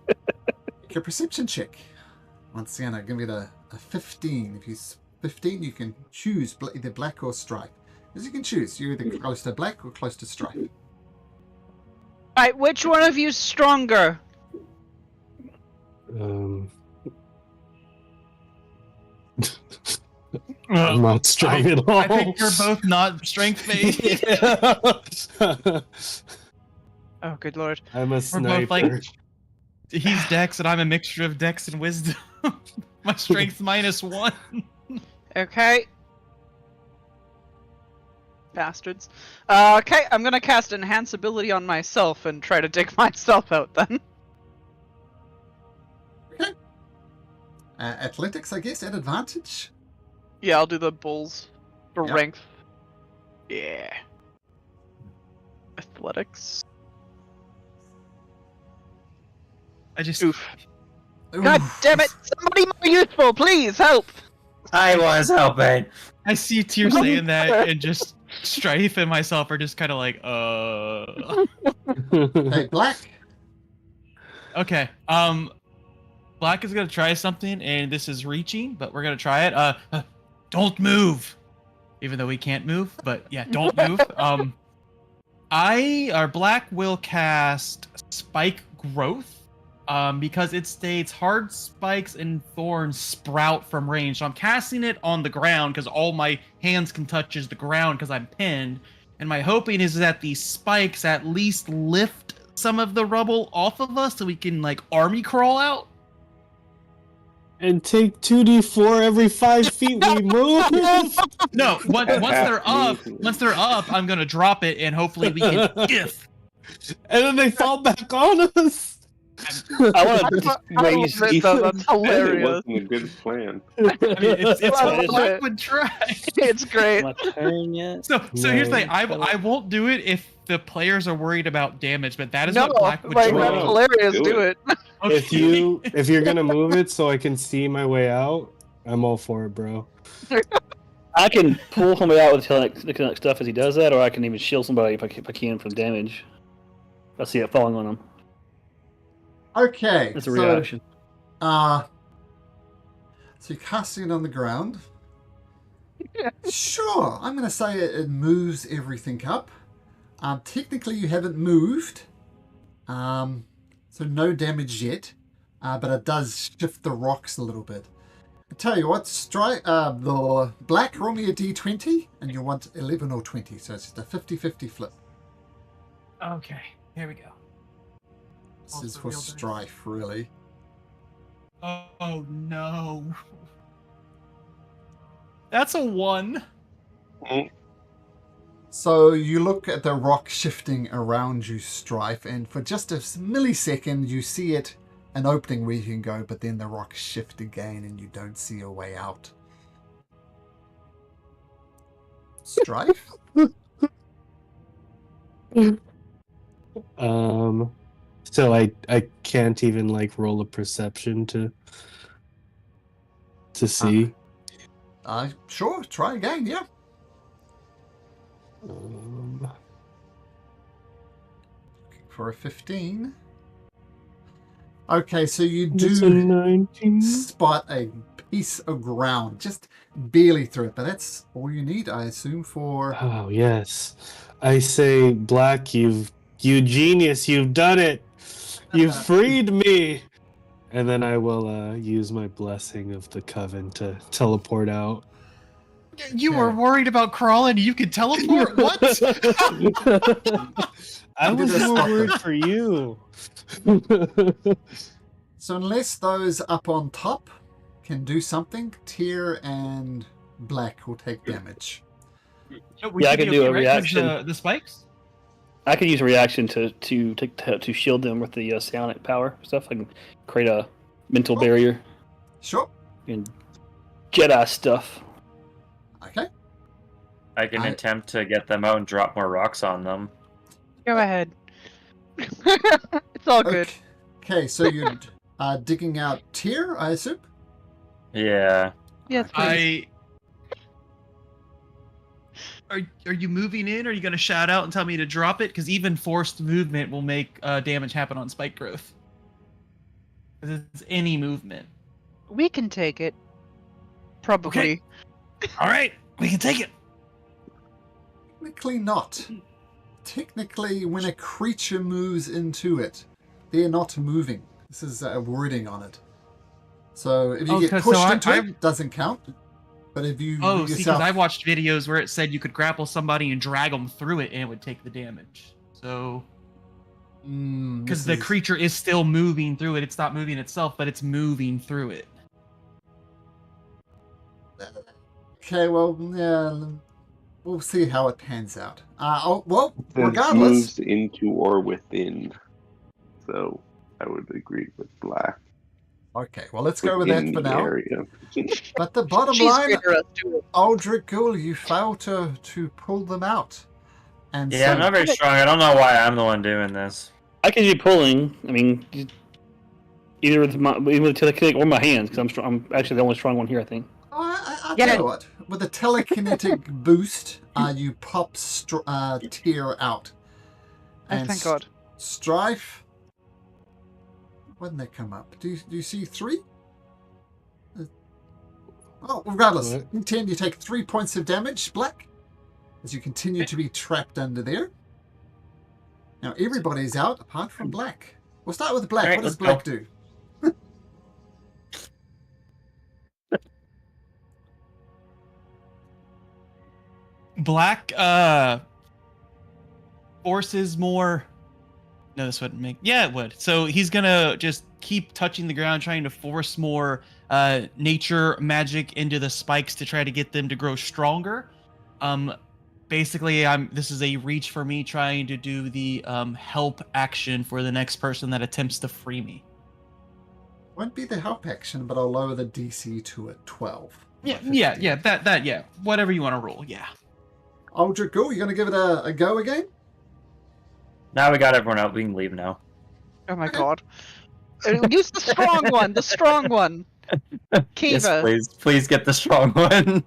Make a perception check. Once again, I'm giving it a 15. If you 15, you can choose either Black or Stripe. As you can choose, you're either close to Black or close to Stripe. Alright, which one of you's stronger? I'm not strong at all. I think you're both not strength-based. Oh, good lord. I'm a We're sniper. both like... He's Dex and I'm a mixture of Dex and Wisdom. My strength's -1. Okay. Bastards. Okay, I'm gonna cast Enhance Ability on myself and try to dig myself out then. Athletics, I guess, at advantage. Yeah, I'll do the bulls for Yep. rank. Yeah. Athletics. I just Oof. God damn it! Somebody more useful, please help! I was helping. I see Tyr saying that, and just Strife and myself are just kind of like, Hey, Black. Okay. Black is gonna try something, and this is reaching, but we're gonna try it. Don't move. Even though we can't move, but yeah, don't move. Black will cast Spike Growth. Because it states hard spikes and thorns sprout from range. So I'm casting it on the ground because all my hands can touch is the ground because I'm pinned. And my hoping is that these spikes at least lift some of the rubble off of us so we can like army crawl out. And take 2d4 every 5 feet we move. No, once they're up, I'm gonna drop it and hopefully we can gif. And then they fall back on us. I want to raise. That's It hilarious. wasn't a good plan. I mean, it's I what love Black it. would try. It's great. My turn yet? So here's the thing. No. I won't do it if the players are worried about damage, but that is No, what Black would like, try. that's hilarious. Do Do it. it. If you're gonna move it so I can see my way out, I'm all for it, bro. I can pull somebody out with the kinetic stuff as he does that, or I can even shield somebody if I can from damage. I see it falling on them. Okay. That's a reaction. So you're casting it on the ground. Sure, I'm going to say it moves everything up. Technically, you haven't moved, so no damage yet. But it does shift the rocks a little bit. I tell you what, the Black, roll me a d20, and you want 11 or 20, so it's just a 50-50 flip. Okay, here we go. This is Also for real dice. Strife, really. Oh no. That's a 1. So you look at the rock shifting around you, Strife, and for just a millisecond you see an opening where you can go, but then the rocks shift again and you don't see a way out. Strife? So I can't even like roll a perception to see. Sure, try again, yeah. For a 15. Okay, so you It's a do 19. spot a piece of ground, just barely through it, but that's all you need, I assume, for... Oh yes, I say, Black, you genius, you've done it. You freed me. And then I will use my blessing of the coven to teleport out. You were worried about crawling, you could teleport? What? I You did was a more stop worried it. for you. So unless those up on top can do something, Tyr and Black will take damage. Yeah, I can do a reaction. The spikes? I could use a reaction to shield them with the psionic power stuff. I can create a mental barrier Sure. and Jedi stuff. Okay. I can attempt to get them out and drop more rocks on them. Go ahead. It's all good. Okay, so you're digging out Tyr, I assume? Yeah. Yes, please. Are you moving in? Or are you going to shout out and tell me to drop it? Because even forced movement will make damage happen on spike growth. 'Cause it's any movement. We can take it. Probably. Okay. All right, we can take it. Technically not. Technically, when a creature moves into it, they're not moving. This is a wording on it. So if you get pushed into it, doesn't count. But if you see, because yourself... I watched videos where it said you could grapple somebody and drag them through it, and it would take the damage. So, because the creature is still moving through it, it's not moving itself, but it's moving through it. Okay, well, yeah, we'll see how it pans out. Well, It says regardless... moves into or within. So I would agree with Black. Okay, well, let's go with that in for the now. area. But the bottom She's line, greater us too. Aldrich Ghoul, you fail to pull them out. And Yeah, I'm so not very strong. I don't know why I'm the one doing this. I can do pulling. I mean, either with the telekinetic or my hands, because I'm actually the only strong one here, I think. I Yeah. tell you what, with a telekinetic boost, you pop Tear out. Oh, thank God. Strife, when did they come up? Do you see 3? Oh, regardless, What? in 10 you take 3 points of damage, Black, as you continue to be trapped under there. Now everybody's out apart from Black. We'll start with Black. Alright, What does let's Black go. do? Black forces more. No, this wouldn't make. Yeah, it would. So he's gonna just keep touching the ground, trying to force more nature magic into the spikes to try to get them to grow stronger. Basically, this is a reach for me, trying to do the help action for the next person that attempts to free me. Won't be the help action, but I'll lower the DC to a 12. Yeah. That. Whatever you want to roll. Yeah. Aldrich Ghoul, you gonna give it a go again? Now we got everyone out. We can leave now. Oh my God. Use the strong one. The strong one. Kiva. Yes, please get the strong one.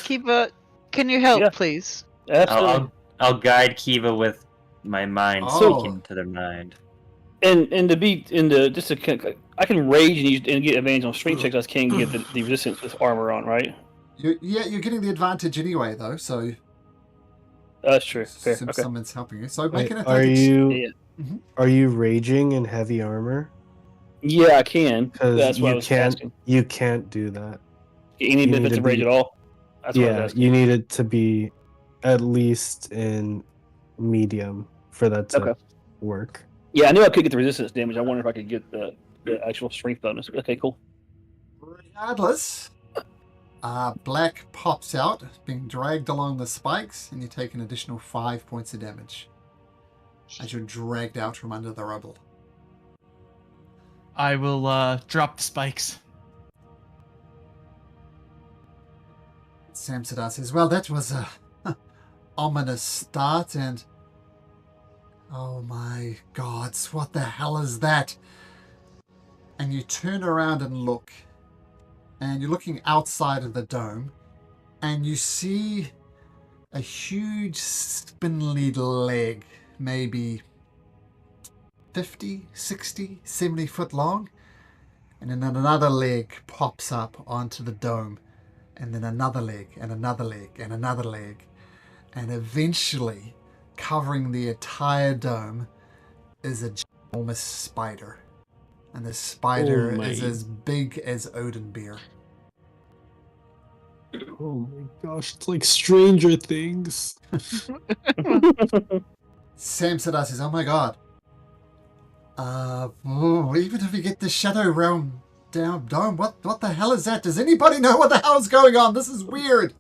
Kiva, can you help, Yeah. please? Absolutely. I'll guide Kiva with my mind, Oh. speak into their mind. And to be I can rage and get advantage on strength checks. I can get the resistance with armor on, right? You're getting the advantage anyway, though, so That's true. Fair. since Okay. someone's helping you. So make Wait, an are athletics. Yeah. are you raging in heavy armor? Yeah, I can. Because That's what I you was can't asking. you can't do that. Any you need benefits to of rage be- at all? That's what I was Yeah, asking. you need it to be at least in medium for that to Okay. work. Yeah, I knew I could get the resistance damage. I wonder if I could get the actual strength bonus. Okay, cool. Regardless, Black pops out, being dragged along the spikes, and you take an additional 5 points of damage as you're dragged out from under the rubble. I will drop the spikes. Samsadar says, well, that was a ominous start, and oh my gods, what the hell is that? And you turn around and look, and you're looking outside of the dome, and you see a huge spindly leg, maybe 50, 60, 70 foot long, and then another leg pops up onto the dome, and then another leg, and another leg, and another leg, and eventually, covering the entire dome, is a enormous spider. And the spider Oh my- is as big as Oathbreaker. Oh my gosh, it's like Stranger Things. Samsadar says, oh my god. Even if we get the Shadowrealm dome, what the hell is that? Does anybody know what the hell's going on? This is weird.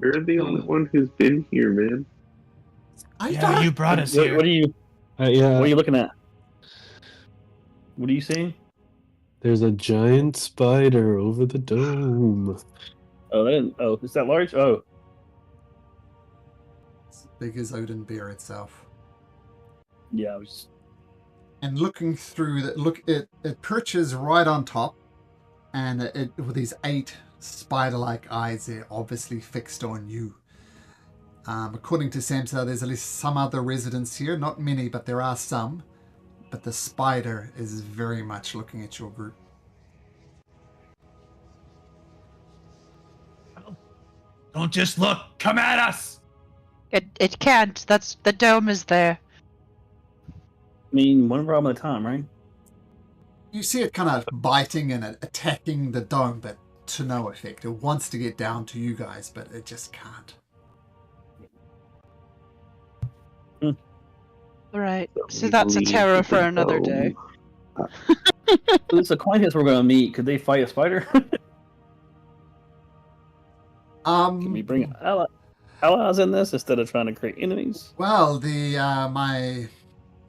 You're the only one who's been here, man. Yeah, you brought us What, here. what are you? Yeah, What are you looking at? What are you seeing? there's a giant spider over the dome. Oh, is that large? Oh, As big as Oathbreaker itself. yeah. I was. And looking through it perches right on top, and it with these 8 spider-like eyes, they're obviously fixed on you. According to Samsa, there's at least some other residents here, not many, but there are some. But the spider is very much looking at your group. Don't just look. Come at us. It can't. The dome is there. I mean, one problem at a time, right? You see it kind of biting and attacking the dome, but to no effect. It wants to get down to you guys, but it just can't. Right. So We that's a leave terror with for the another dome. day. So it's a coin toss we're going to meet. Could they fight a spider? Can we bring allies in this instead of trying to create enemies? Well, the my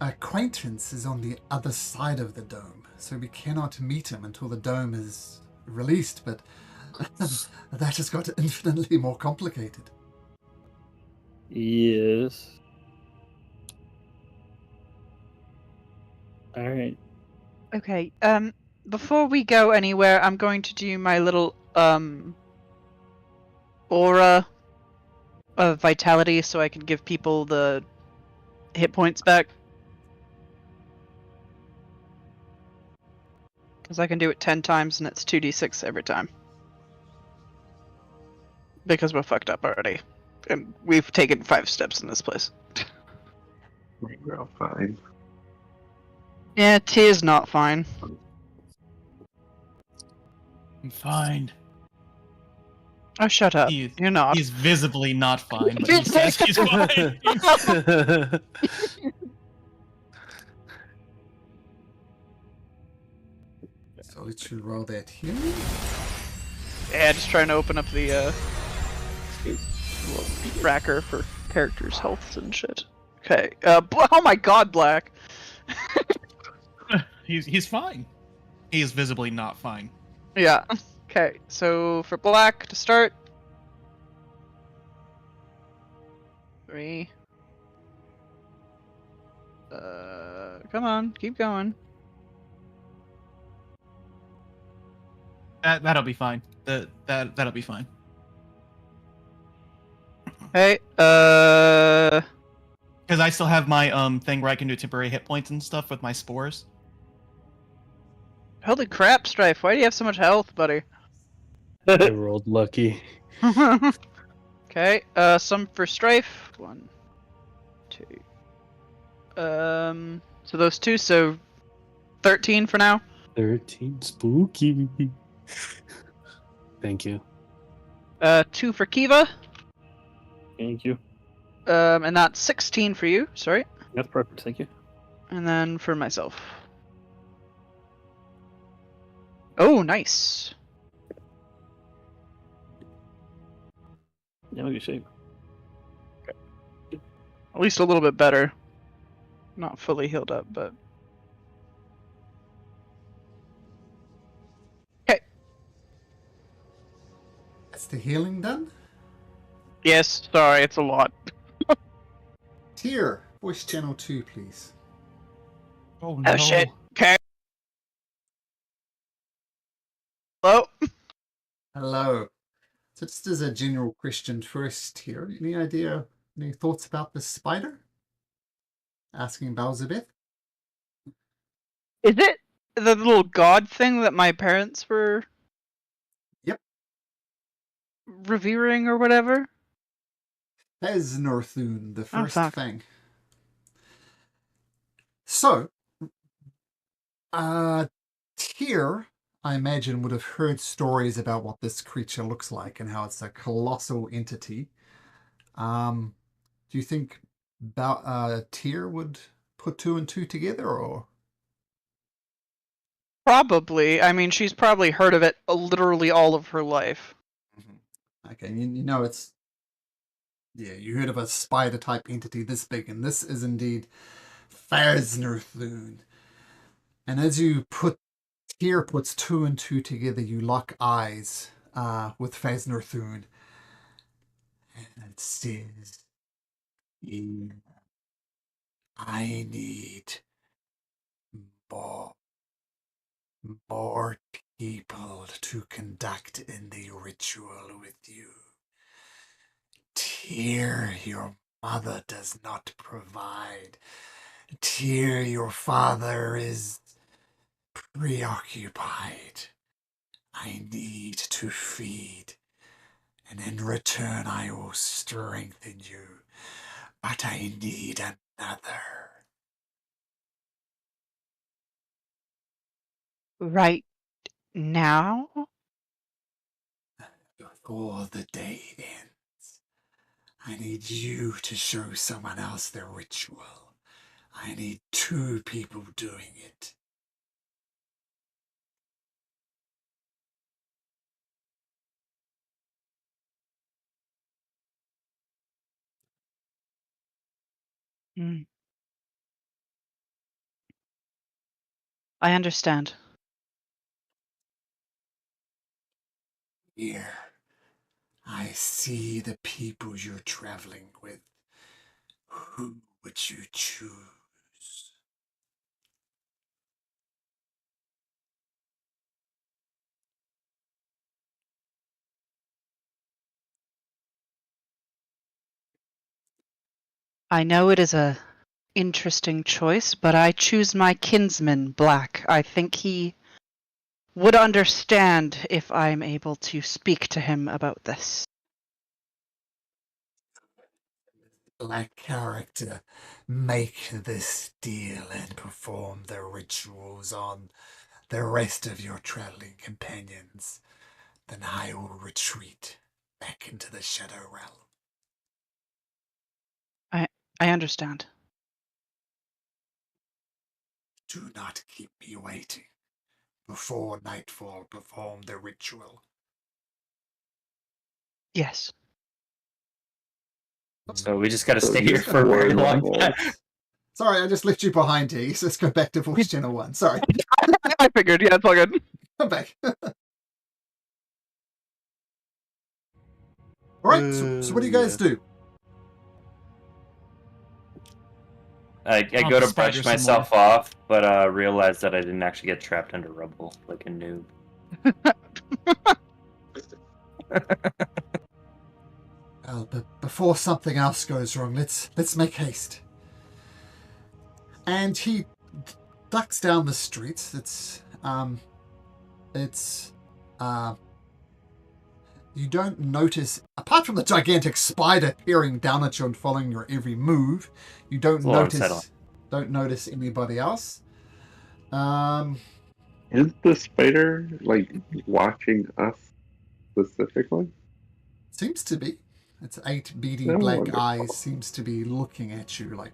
acquaintance is on the other side of the dome, so we cannot meet him until the dome is released, but that has got infinitely more complicated. Yes. All right. Okay. Before we go anywhere, I'm going to do my little aura of vitality, so I can give people the hit points back. Because I can do it 10 times, and it's 2d6 every time. Because we're fucked up already, and we've taken 5 steps in this place. We're all fine. Yeah, Tier's not fine. I'm fine. Oh, shut up. You're not. He's visibly not fine, but he says he's fine. So let's roll that here. Yeah, just trying to open up the tracker for characters' healths and shit. Okay. Oh my god, Black. He's fine. He is visibly not fine. Yeah. Okay. So for Black to start. 3. Come on, keep going. That'll be fine. That'll be fine. Hey. Because I still have my thing where I can do temporary hit points and stuff with my spores. Holy crap, Strife! Why do you have so much health, buddy? I rolled lucky. Okay. Some for Strife. 1, 2. So those 2. So 13 for now. 13 spooky. Thank you. 2 for Kiva. Thank you. And that's 16 for you. Sorry. That's perfect. Thank you. And then for myself. Oh, nice. Yeah, good shape. At least a little bit better. Not fully healed up, but. Okay. That's the healing done. Yes, sorry, it's a lot. Tier, voice channel 2, please. Oh no. Oh shit. Okay. Hello? Hello. So just as a general question first here, any thoughts about the spider? Asking Belzebeth. Is it the little god thing that my parents were Yep. revering or whatever? Northun, the first fuck. thing. So, Tyr, I imagine, would have heard stories about what this creature looks like and how it's a colossal entity. Do you think Tyr would put 2 and 2 together, or? Probably. I mean, she's probably heard of it literally all of her life. Okay, you know it's... Yeah, you heard of a spider-type entity this big, and this is indeed Fasnerthun. And as you Tyr puts 2 and 2 together, you lock eyes with Fasnerthun. And it says, I need more, more people to conduct in the ritual with you. Tyr, your mother does not provide. Tyr, your father is preoccupied. I need to feed, and in return I will strengthen you. But I need another. Right now? Before the day ends, I need you to show someone else the ritual. I need 2 people doing it. I understand. Here, I see the people you're traveling with. Who would you choose? I know it is a interesting choice, but I choose my kinsman, Black. I think he would understand if I'm able to speak to him about this. Black character make this deal and perform the rituals on the rest of your traveling companions, then I will retreat back into the Shadow Realm. I understand. Do not keep me waiting. Before nightfall, perform the ritual. Yes. So we just gotta So stay you here for a four very long levels. time. Sorry, I just left you behind here. So let's go back to Voice Channel 1. Sorry. I figured, yeah, it's all good. Come back. Alright, so what do you guys do? I I'll go to just spider brush some myself off, but realize that I didn't actually get trapped under rubble like a noob. Well, but before something else goes wrong, let's make haste. And he ducks down the street. You don't notice, apart from the gigantic spider peering down at you and following your every move, you don't It's a little unsettling. notice anybody else. Is the spider like watching us specifically? Seems to be. Its 8 beady No black wonder. eyes seems to be looking at you. Like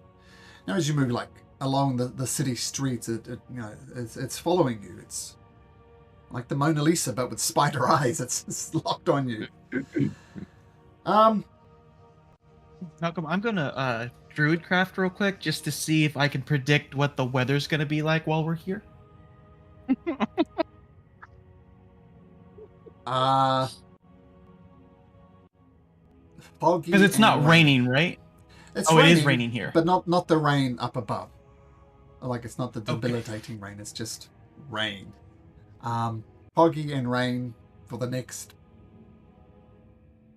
now, as you move like along the city streets, it's following you. It's like the Mona Lisa, but with spider eyes. It's locked on you. Malcolm, I'm gonna druidcraft real quick just to see if I can predict what the weather's gonna be like while we're here. Foggy. Because it's not and raining, right? It's Oh, raining, it is raining here. but not the rain up above. Like it's not the Okay. debilitating rain. It's just rain. Foggy and rain for the next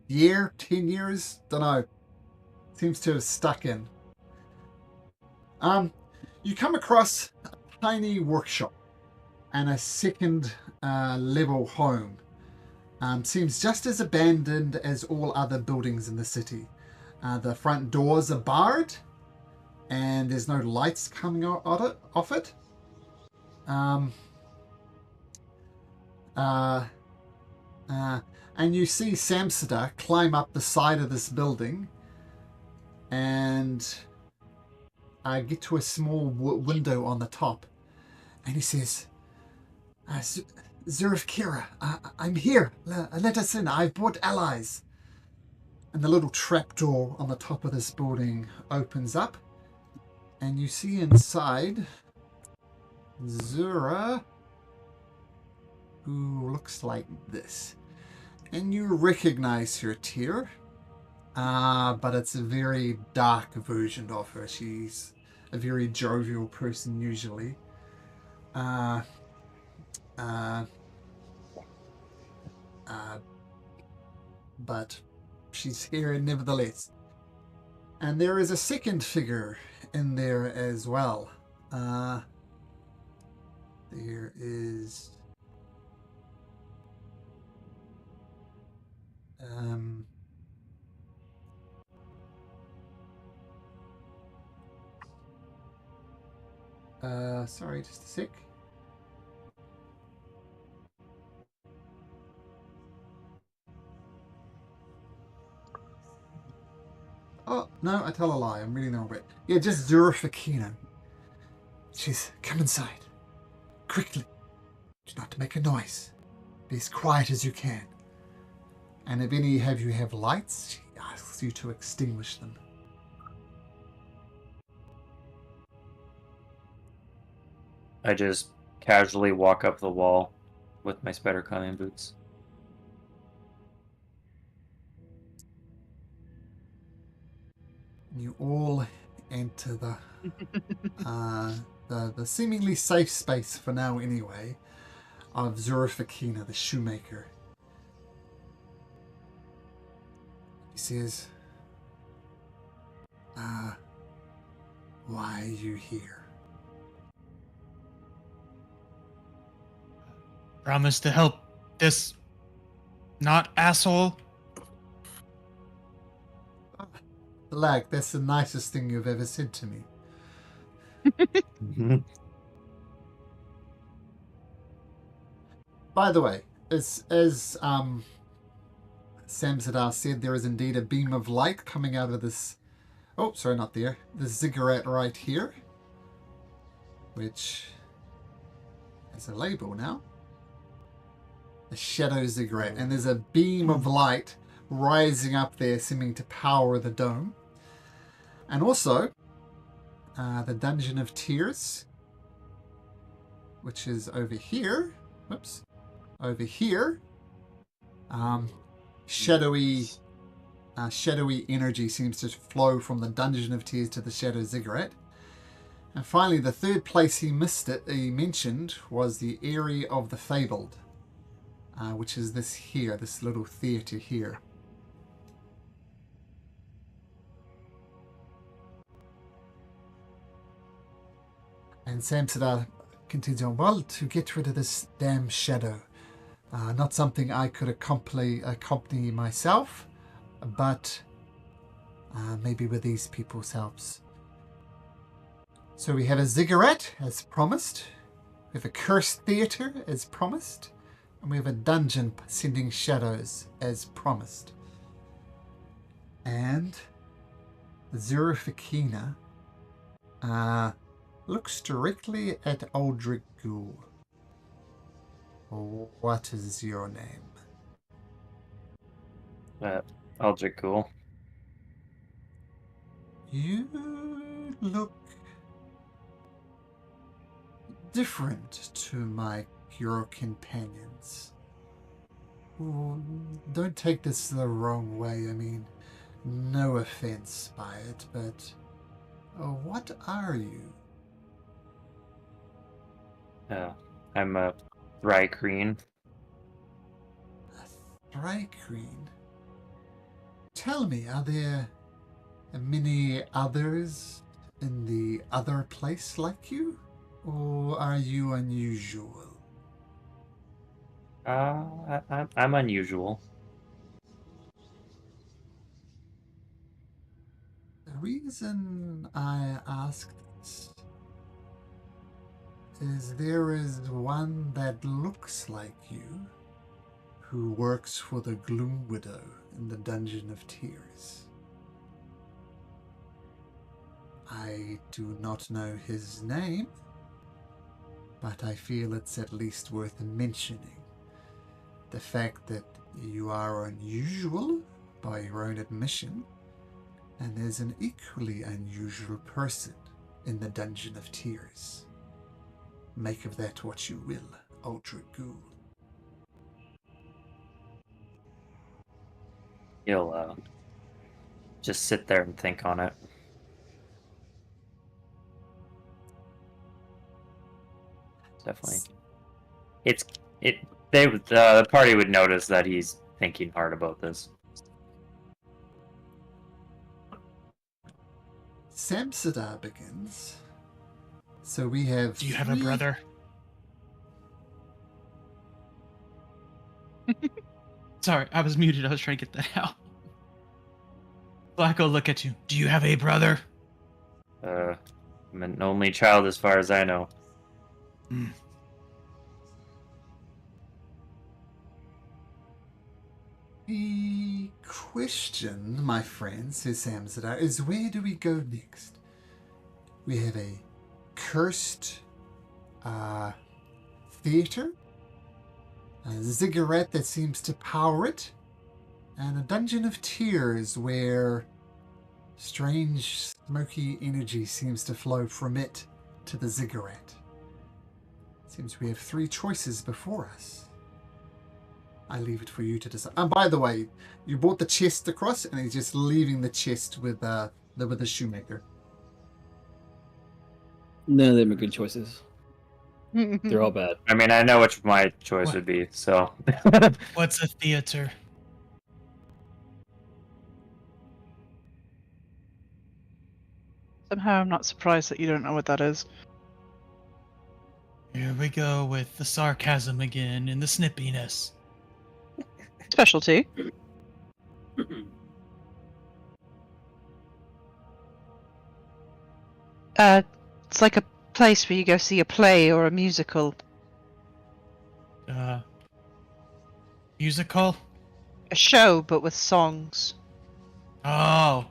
year, 10 years, don't know. Seems to have stuck in. You come across a tiny workshop and a second level home. Seems just as abandoned as all other buildings in the city. The front doors are barred, and there's no lights coming off it. And you see Samsida climb up the side of this building and get to a small window on the top. And he says, Zurif Kira, I'm here. Let us in. I've brought allies. And the little trapdoor on the top of this building opens up. And you see inside Zura, who looks like this. And you recognize her, Tyr. But it's a very dark version of her. She's a very jovial person usually. But she's here nevertheless. And there is a second figure in there as well. There is sorry, just a sec. Oh, no, I tell a lie. I'm reading the wrong bit. Yeah, just Zurifakina. She's, come inside. Quickly. Do not make a noise. Be as quiet as you can. And if any of you have lights, she asks you to extinguish them. I just casually walk up the wall with my spider climbing boots. You all enter the seemingly safe space for now anyway of Zurifakina, the shoemaker. He says, why are you here? Promise to help this not asshole. Lag, that's the nicest thing you've ever said to me. By the way, as Samsadar said, there is indeed a beam of light coming out of this. Oh, sorry, not there. The ziggurat right here, which has a label now. The shadow ziggurat, and there's a beam of light rising up there, seeming to power the dome. And also, the Dungeon of Tears, which is over here. Whoops. Over here. Shadowy energy seems to flow from the Dungeon of Tears to the Shadow Ziggurat. And finally, the third place he mentioned was the Eyrie of the Fabled, which is this here, this little theatre here. And Samsadar continues on, well, to get rid of this damn shadow. Not something I could accompany myself, but maybe with these people's helps. So we have a ziggurat, as promised. We have a cursed theatre, as promised. And we have a dungeon sending shadows, as promised. And Zurifakina looks directly at Aldrich Ghoul. What is your name? Aldrich Ghoul. You look different to your companions. Don't take this the wrong way. I mean, no offense by it, but what are you? I'm a Thrycreen. A Thrycreen? Tell me, are there many others in the other place like you? Or are you unusual? I'm unusual. The reason I ask this is there is one that looks like you who works for the Gloom Widow in the Dungeon of Tears. I do not know his name, but I feel it's at least worth mentioning. The fact that you are unusual by your own admission, and there's an equally unusual person in the Dungeon of Tears. Make of that what you will, Aldrich Ghoul. You'll just sit there and think on it. Definitely. The party would notice that he's thinking hard about this. Samsadar begins. So we have. Do you have a brother? Sorry, I was muted. I was trying to get that out. Blacko, look at you. Do you have a brother? I'm an only child as far as I know. The question, my friend, says Samsadar, is where do we go next? We have a cursed theater, a ziggurat that seems to power it, and a Dungeon of Tears where strange smoky energy seems to flow from it to the ziggurat. Seems we have 3 choices before us. I leave it for you to decide. And by the way, you brought the chest across, and he's just leaving the chest with the shoemaker. None of them are good choices. They're all bad. I mean, I know which my choice would be, so. What's a theater? Somehow I'm not surprised that you don't know what that is. Here we go with the sarcasm again and the snippiness. Specialty. It's like a place where you go see a play or a musical. Musical? A show, but with songs. Oh.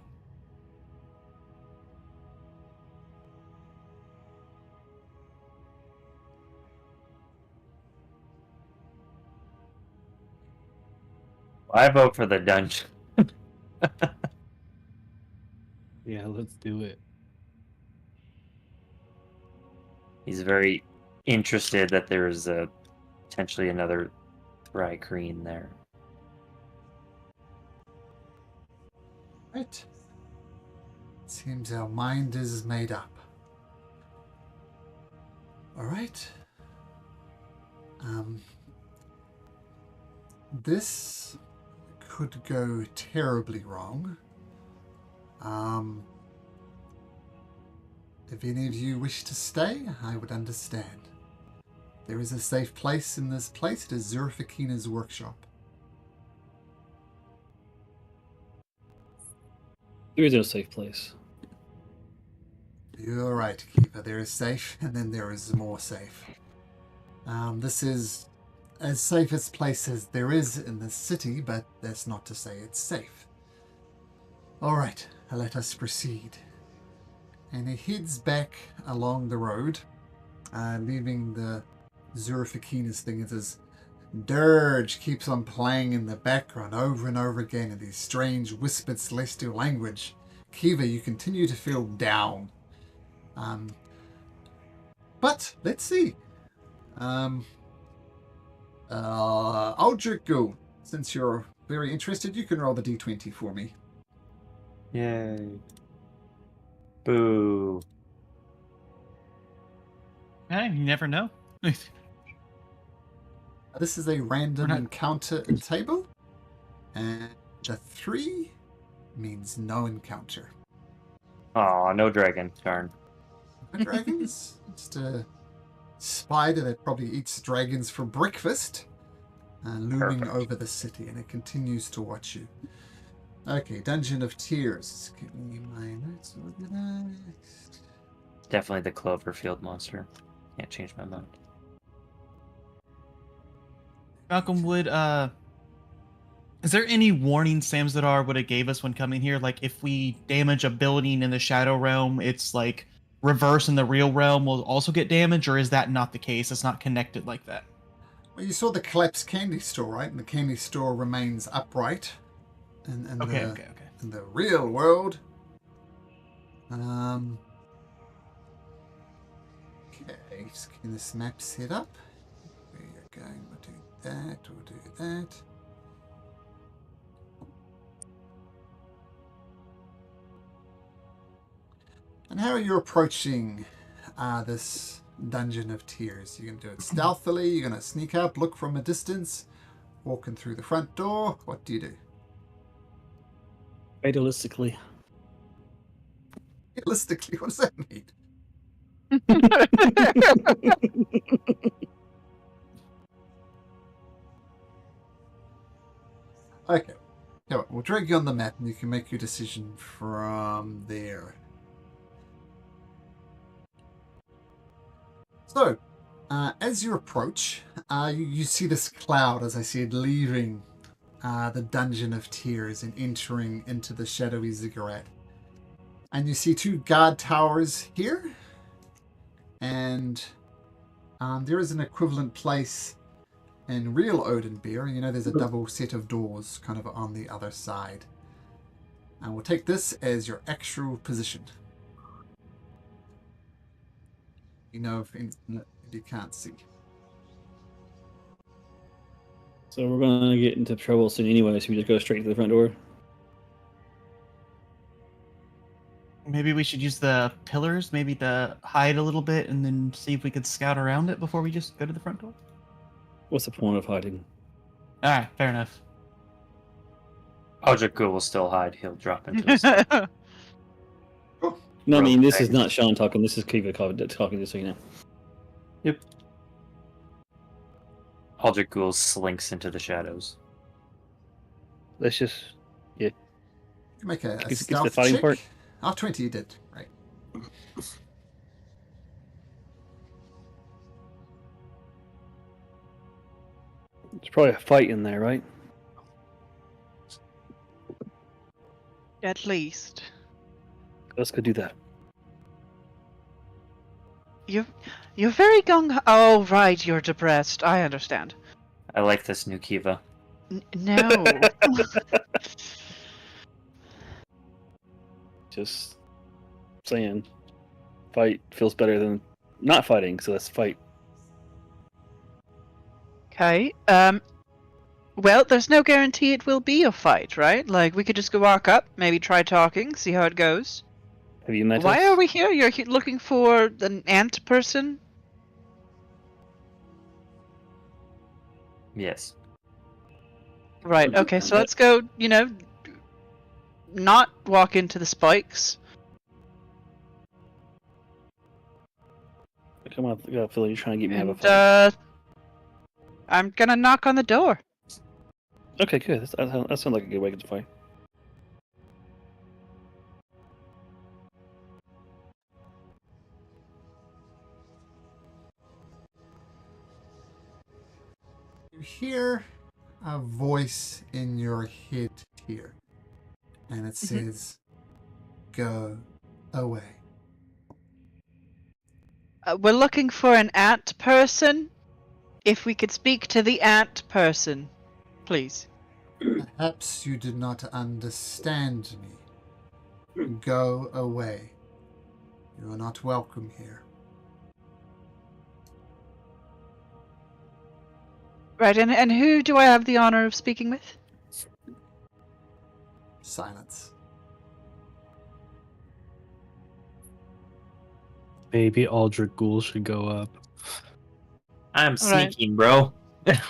I vote for the dungeon. Yeah, let's do it. He's very interested that there's potentially another Thrycreen there. Right. Seems our mind is made up. All right. This could go terribly wrong. If any of you wish to stay, I would understand. There is a safe place in this place. It is Zurfakina's workshop. There is no safe place. You're right, Keeper. There is safe, and then there is more safe. This is as safest place as there is in the city, but that's not to say it's safe. All right, let us proceed. And he heads back along the road, leaving the Zurfakina's thing. As his dirge keeps on playing in the background over and over again in these strange whispered celestial language. Kiva, you continue to feel down. But let's see. Aldrich, go. Since you're very interested, you can roll the d20 for me. Yay. Boo. Hey, you never know. This is a random encounter table, and the 3 means no encounter. Aw, no dragon. Darn. No dragons? Just a spider that probably eats dragons for breakfast, looming Perfect. over the city, and it continues to watch you. Okay, Dungeon of Tears. Give me my notes organized. Definitely the Cloverfield monster. Can't change my mind. Malcolm, is there any warning Samzadar would have gave us when coming here? Like, if we damage a building in the Shadow Realm, it's like reverse in the real realm will also get damaged, or is that not the case? It's not connected like that. Well, you saw the collapsed candy store, right? And the candy store remains upright in Okay. in the real world. Okay, just getting this map set up. Where you're going, we'll do that, we'll do that. And how are you approaching this Dungeon of Tears? You're going to do it stealthily, you're going to sneak up, look from a distance, walking through the front door. What do you do? Fatalistically. Realistically, what does that mean? Okay. Yeah, we'll drag you on the map and you can make your decision from there. So, as you approach, you see this cloud, as I said, leaving the Dungeon of Tears and entering into the shadowy ziggurat. And you see 2 guard towers here, and there is an equivalent place in real Odenbeer. You know, there's a double set of doors kind of on the other side. And we'll take this as your actual position. You know, and you can't see. So we're gonna get into trouble soon anyway, so we just go straight to the front door. Maybe we should use the pillars, maybe to hide a little bit, and then see if we could scout around it before we just go to the front door. What's the point of hiding? Alright, fair enough. Aljaku will still hide. He'll drop into the No, I mean, this is Thanks. not Sean talking. This is Kiva talking, just so you know. Aljaku slinks into the shadows. Let's just... You can make a Gets the stealth fighting check. part? Oh, 20 you did. Right. There's probably a fight in there, right? At least. Let's go do that. You're very gung. Oh, right. You're depressed. I understand. I like this new Kiva. No. Just saying, fight feels better than not fighting, so let's fight. Okay. Well, there's no guarantee it will be a fight, right? Like, we could just go walk up, maybe try talking, see how it goes. Have you met Why us? are we here? You're looking for an ant person? Yes. Right, okay, so let's go, not walk into the spikes. Come on, I got a feeling you're trying to get me to have a And, fight. I'm gonna knock on the door. Okay, good. That sounds like a good way to get the fight. You hear a voice in your head here, and it says, "Go away." We're looking for an ant person. If we could speak to the ant person, please. Perhaps you did not understand me. Go away. You are not welcome here. Right, and who do I have the honor of speaking with? Silence. Maybe Aldrich Ghoul should go up. I'm Alright. sneaking, bro. But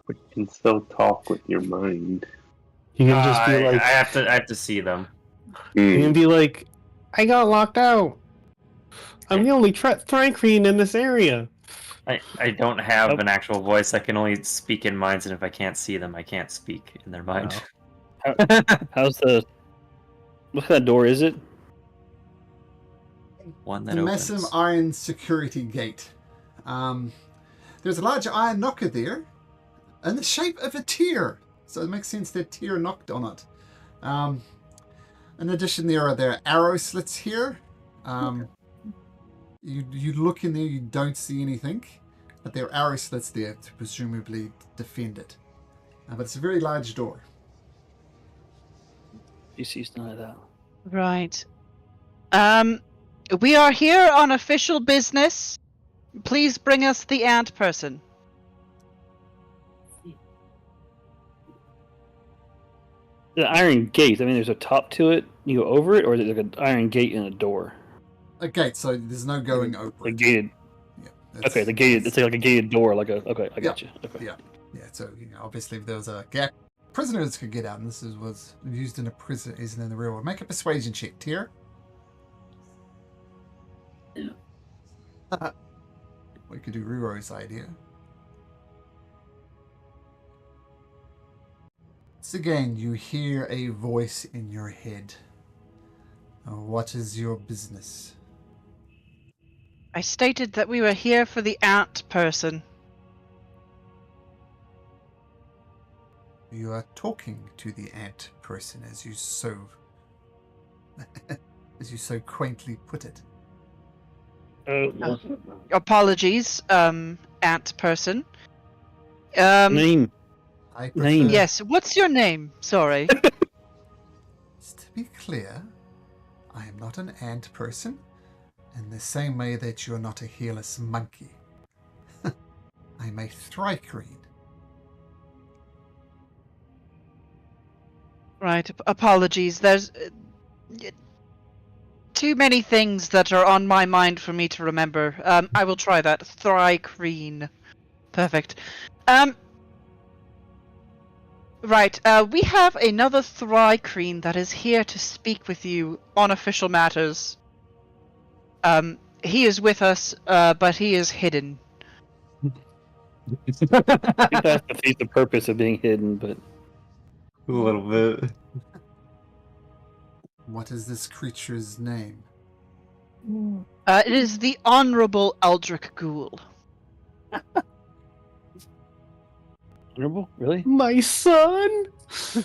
you can still talk with your mind. You can just be like, I have to see them. you can be like, I got locked out. I'm the only Tranquine in this area. I don't have an actual voice. I can only speak in minds, and if I can't see them, I can't speak in their mind. How's the... What kind of door is it? One The that massive opens. iron security gate. There's a large iron knocker there, in the shape of a tear. So it makes sense that tear knocked on it. In addition, there are arrow slits here. You look in there, you don't see anything, but there are arrow slits there to presumably defend it. But it's a very large door. You see none of that. Right. We are here on official business. Please bring us the ant person. The iron gate, I mean, there's a top to it. You go over it, or is it like an iron gate and a door? A gate, so there's no going over The it. gated. Yeah, Okay, the gated. It's like a gated door. Okay, I got you. Okay. Yeah. Yeah, so obviously if there was a gap, prisoners could get out, and this was used in a prison, isn't in the real world. Make a persuasion check, Tier. We could do Ruro's idea. Once again, you hear a voice in your head. What is your business? I stated that we were here for the ant person. You are talking to the ant person, as you so quaintly put it. Apologies, ant person. Name. I prefer, Name. Yes, what's your name? Sorry. Just to be clear, I am not an ant person. In the same way that you're not a hairless monkey. I'm a thrycreen. Right. Apologies. There's too many things that are on my mind for me to remember. I will try that. Thrycreen. Perfect. Right. We have another Thrycreen that is here to speak with you on official matters. He is with us, but he is hidden. I think that defeats the purpose of being hidden, but A little bit. What is this creature's name? It is the Honorable Eldrick Ghoul. honorable, really? My son. I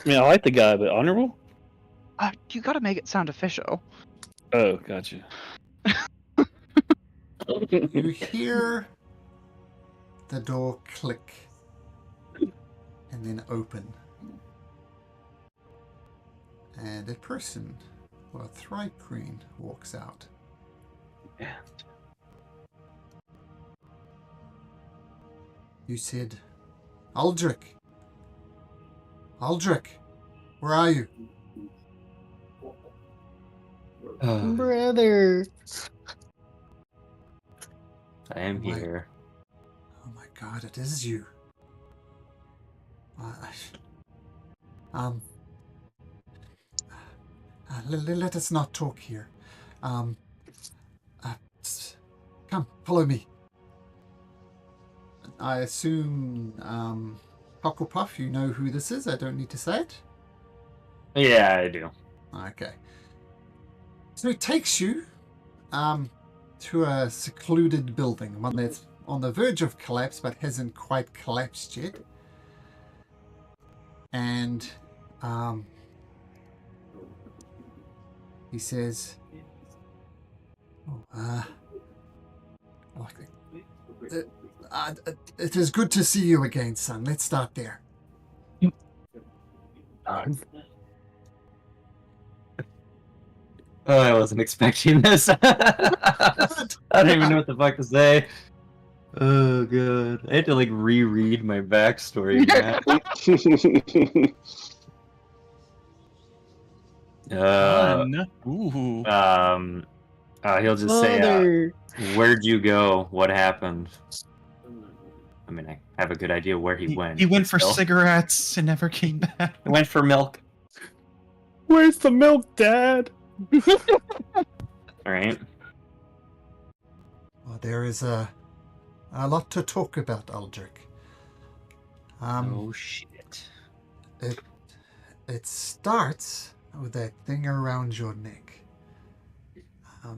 mean, I like the guy, but honorable? You gotta make it sound official. Oh, gotcha. You hear the door click and then open. And a person, or a thrycreen, walks out. Yeah. You said, Aldrich! Aldrich! Where are you? Brother. I am My- here. Oh my god, it is you. Let us not talk here. Come, follow me. I assume, Hucklepuff, you know who this is. I don't need to say it. Yeah, I do. Okay. So it takes you, to a secluded building, one that's on the verge of collapse but hasn't quite collapsed yet. And, he says, it is good to see you again, son. Let's start there. Oh, I wasn't expecting this. I don't even know what the fuck to say. Oh god. I had to like reread my backstory, man. Fun. Ooh. He'll just say, where'd you go? What happened? I mean, I have a good idea where he went. He went for still. cigarettes and never came back. He went for milk. Where's the milk, Dad? Alright. Well, there is a lot to talk about, Aldrich. Oh shit. It starts with that thing around your neck.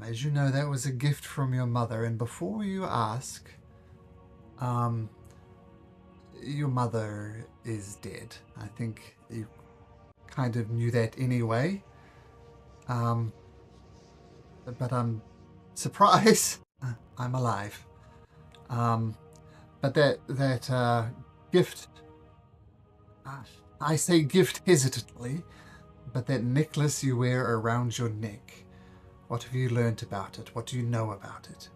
As you know, that was a gift from your mother, and before you ask, your mother is dead. I think you kind of knew that anyway. But I'm surprised I'm alive. But that gift, I say gift hesitantly, but that necklace you wear around your neck, what have you learnt about it? What do you know about it?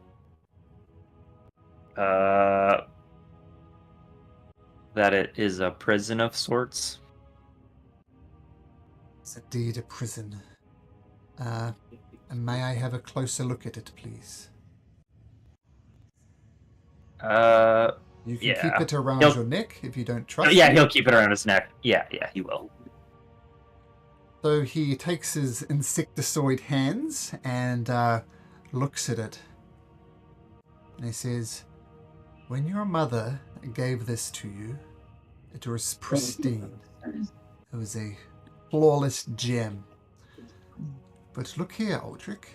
That it is a prison of sorts. It's indeed a prison. May I have a closer look at it, please? You can Yeah. keep it around He'll- your neck if you don't trust Yeah, me. he'll keep it around his neck. Yeah, he will. So he takes his insectoid hands and looks at it. And he says, when your mother gave this to you, it was pristine. It was a flawless gem. But look here, Aldrich.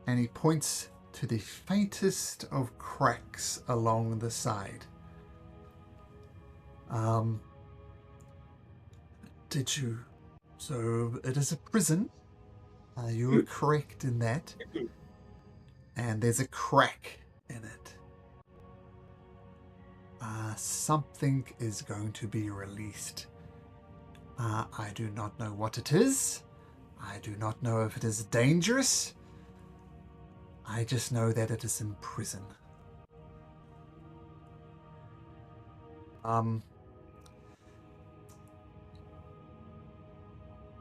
And he points to the faintest of cracks along the side. Did you... So it is a prison. You are correct in that. And there's a crack in it. Something is going to be released. I do not know what it is. I do not know if it is dangerous. I just know that it is in prison.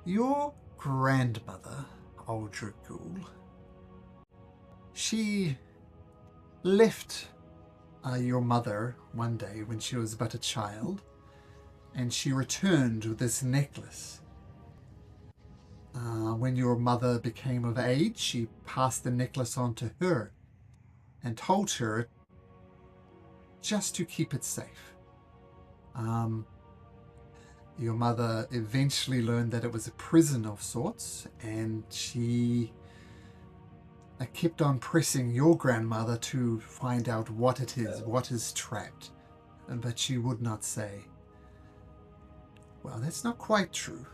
Your grandmother, Aldrich Ghoul, she left your mother one day when she was but a child, and she returned with this necklace. When your mother became of age, she passed the necklace on to her and told her just to keep it safe. Your mother eventually learned that it was a prison of sorts, and she kept on pressing your grandmother to find out what it is, what is trapped, but she would not say. Well, that's not quite true.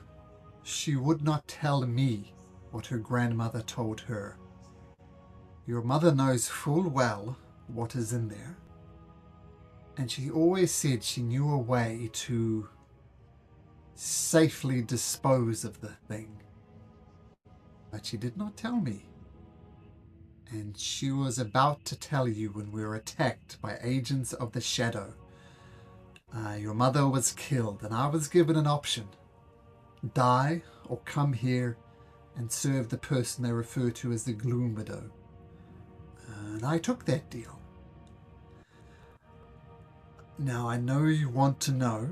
She would not tell me what her grandmother told her. Your mother knows full well what is in there, and she always said she knew a way to safely dispose of the thing. But she did not tell me. And she was about to tell you when we were attacked by agents of the Shadow. Your mother was killed, and I was given an option. Die or come here and serve the person they refer to as the Gloom Widow. And I took that deal. Now, I know you want to know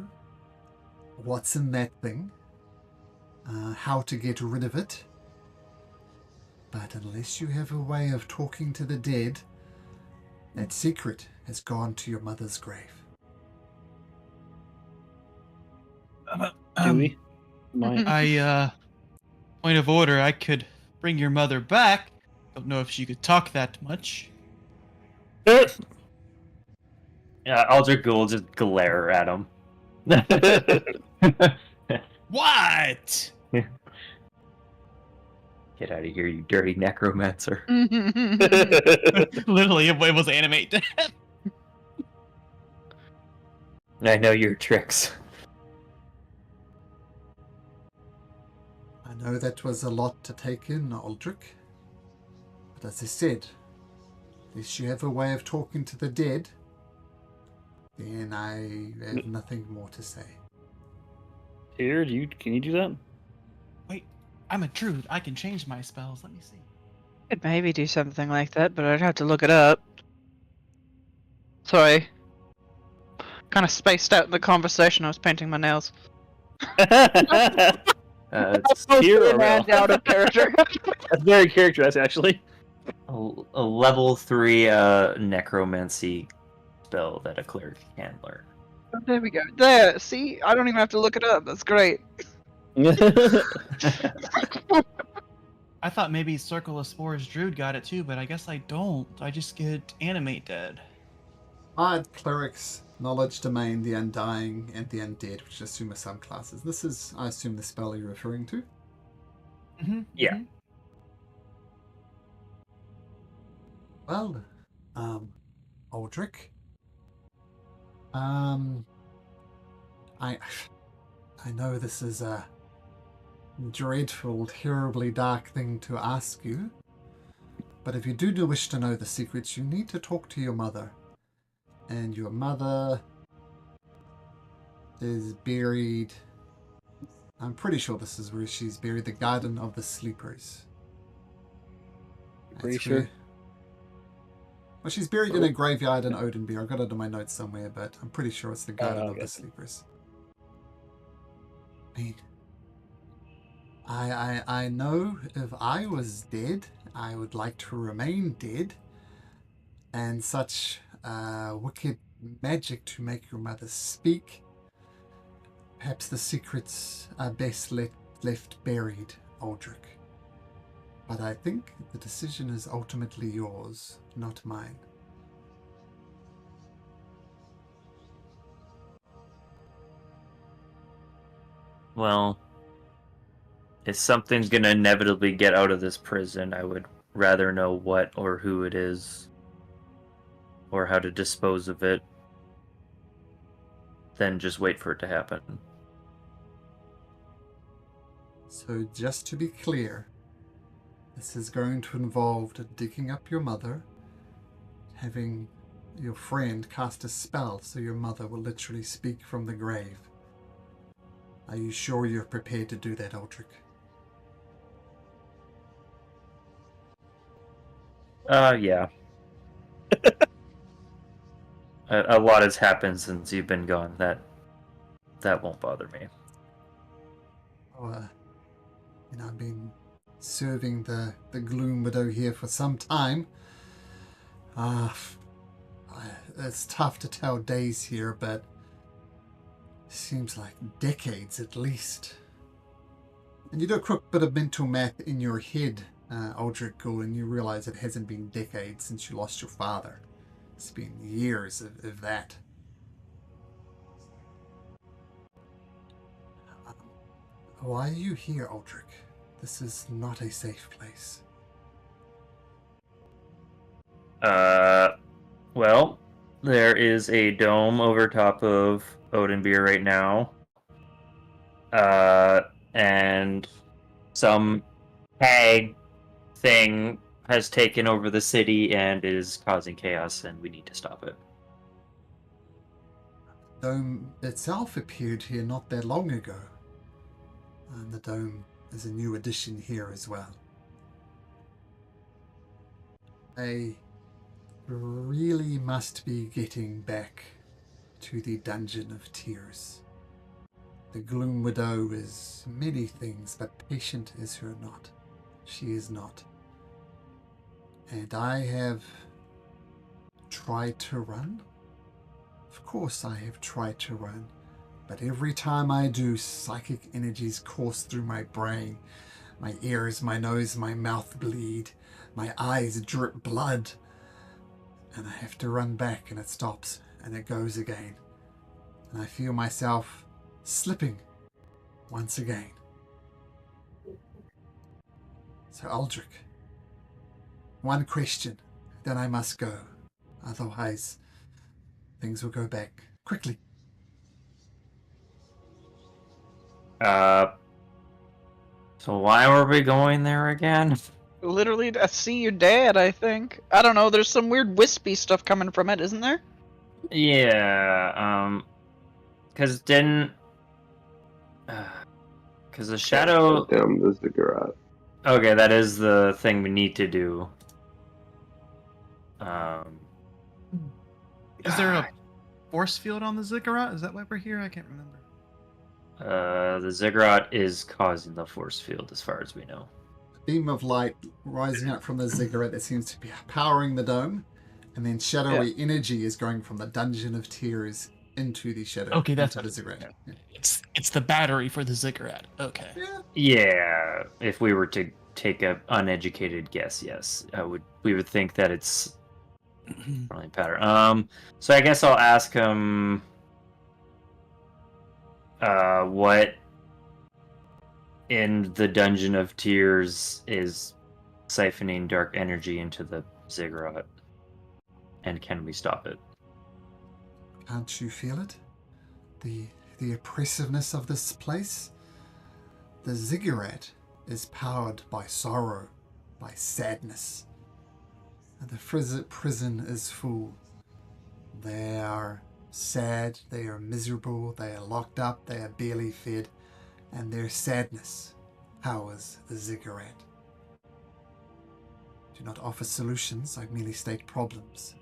what's in that thing, how to get rid of it, but unless you have a way of talking to the dead, that secret has gone to your mother's grave. Do we? I, point of order, I could bring your mother back. Don't know if she could talk that much. Aldrich Ghoul will just glare at him. What? Get out of here, you dirty necromancer. Literally, it was animate death. I know your tricks. I know that was a lot to take in, Aldrich. But as I said, unless you have a way of talking to the dead, then I have nothing more to say. Here, can you do that? Wait, I'm a druid. I can change my spells. Let me see. Could maybe do something like that, but I'd have to look it up. Sorry. Kind of spaced out in the conversation. I was painting my nails. Hero And out of character. That's very characterized, actually. a level 3 necromancy spell that a cleric can learn. There we go. There. See, I don't even have to look it up. That's great. I thought maybe Circle of Spores Druid got it too, but I guess I don't. I just get Animate Dead. Bard, clerics, knowledge domain, the undying, and the undead, which I assume are some classes. This is, I assume, the spell you're referring to. Mm-hmm. Yeah. Well, Aldrich, I know this is a dreadful, terribly dark thing to ask you, but if you do wish to know the secrets, you need to talk to your mother. And your mother is buried... I'm pretty sure this is where she's buried, the Garden of the Sleepers. Pretty That's sure? where- Well, she's buried in a graveyard in Odenbeer. I got it in my notes somewhere, but I'm pretty sure it's the Garden of okay. the Sleepers. I mean, I know if I was dead, I would like to remain dead, and such wicked magic to make your mother speak. Perhaps the secrets are best left buried, Aldrich. But I think the decision is ultimately yours, not mine. Well, if something's gonna inevitably get out of this prison, I would rather know what or who it is, or how to dispose of it, than just wait for it to happen. So just to be clear, this is going to involve digging up your mother, having your friend cast a spell so your mother will literally speak from the grave. Are you sure you're prepared to do that, Aldrich? Yeah. A lot has happened since you've been gone. That won't bother me. I've been serving the Gloom Widow here for some time. It's tough to tell days here, but it seems like decades at least. And you do a quick bit of mental math in your head, Aldrich, and you realize it hasn't been decades since you lost your father. It's been years of that. Why are you here, Aldrich? This is not a safe place. Well, there is a dome over top of Odinbeer right now. And some hag thing has taken over the city and is causing chaos, and we need to stop it. The dome itself appeared here not that long ago. And the dome is a new addition here as well. I really must be getting back to the Dungeon of Tears. The Gloom Widow is many things, but patient is her not. She is not. And I have tried to run. Of course I have tried to run. But every time I do, psychic energies course through my brain. My ears, my nose, my mouth bleed. My eyes drip blood. And I have to run back, and it stops, and it goes again. And I feel myself slipping once again. So Aldrich, one question, then I must go. Otherwise, things will go back quickly. So why were we going there again? Literally to see your dad, I think. I don't know, there's some weird wispy stuff coming from it, isn't there? Yeah, because didn't... Because the shadow... Shut down the ziggurat. Okay, that is the thing we need to do. Is there a force field on the ziggurat? Is that why we're here? I can't remember. The ziggurat is causing the force field, as far as we know. Beam of light rising up from the ziggurat that seems to be powering the dome, and then shadowy energy is going from the Dungeon of Tears into the shadow. Okay, that's into the ziggurat. Yeah. It's the battery for the ziggurat. Okay. Yeah, if we were to take an uneducated guess, yes, we would think that it's probably pattern. So I guess I'll ask him what in the Dungeon of Tears is siphoning dark energy into the ziggurat, and can we stop it? Can't you feel it? The oppressiveness of this place? The ziggurat is powered by sorrow, by sadness. And the prison is full. They are sad, they are miserable, they are locked up, they are barely fed, and their sadness powers the ziggurat. Do not offer solutions, I merely state problems.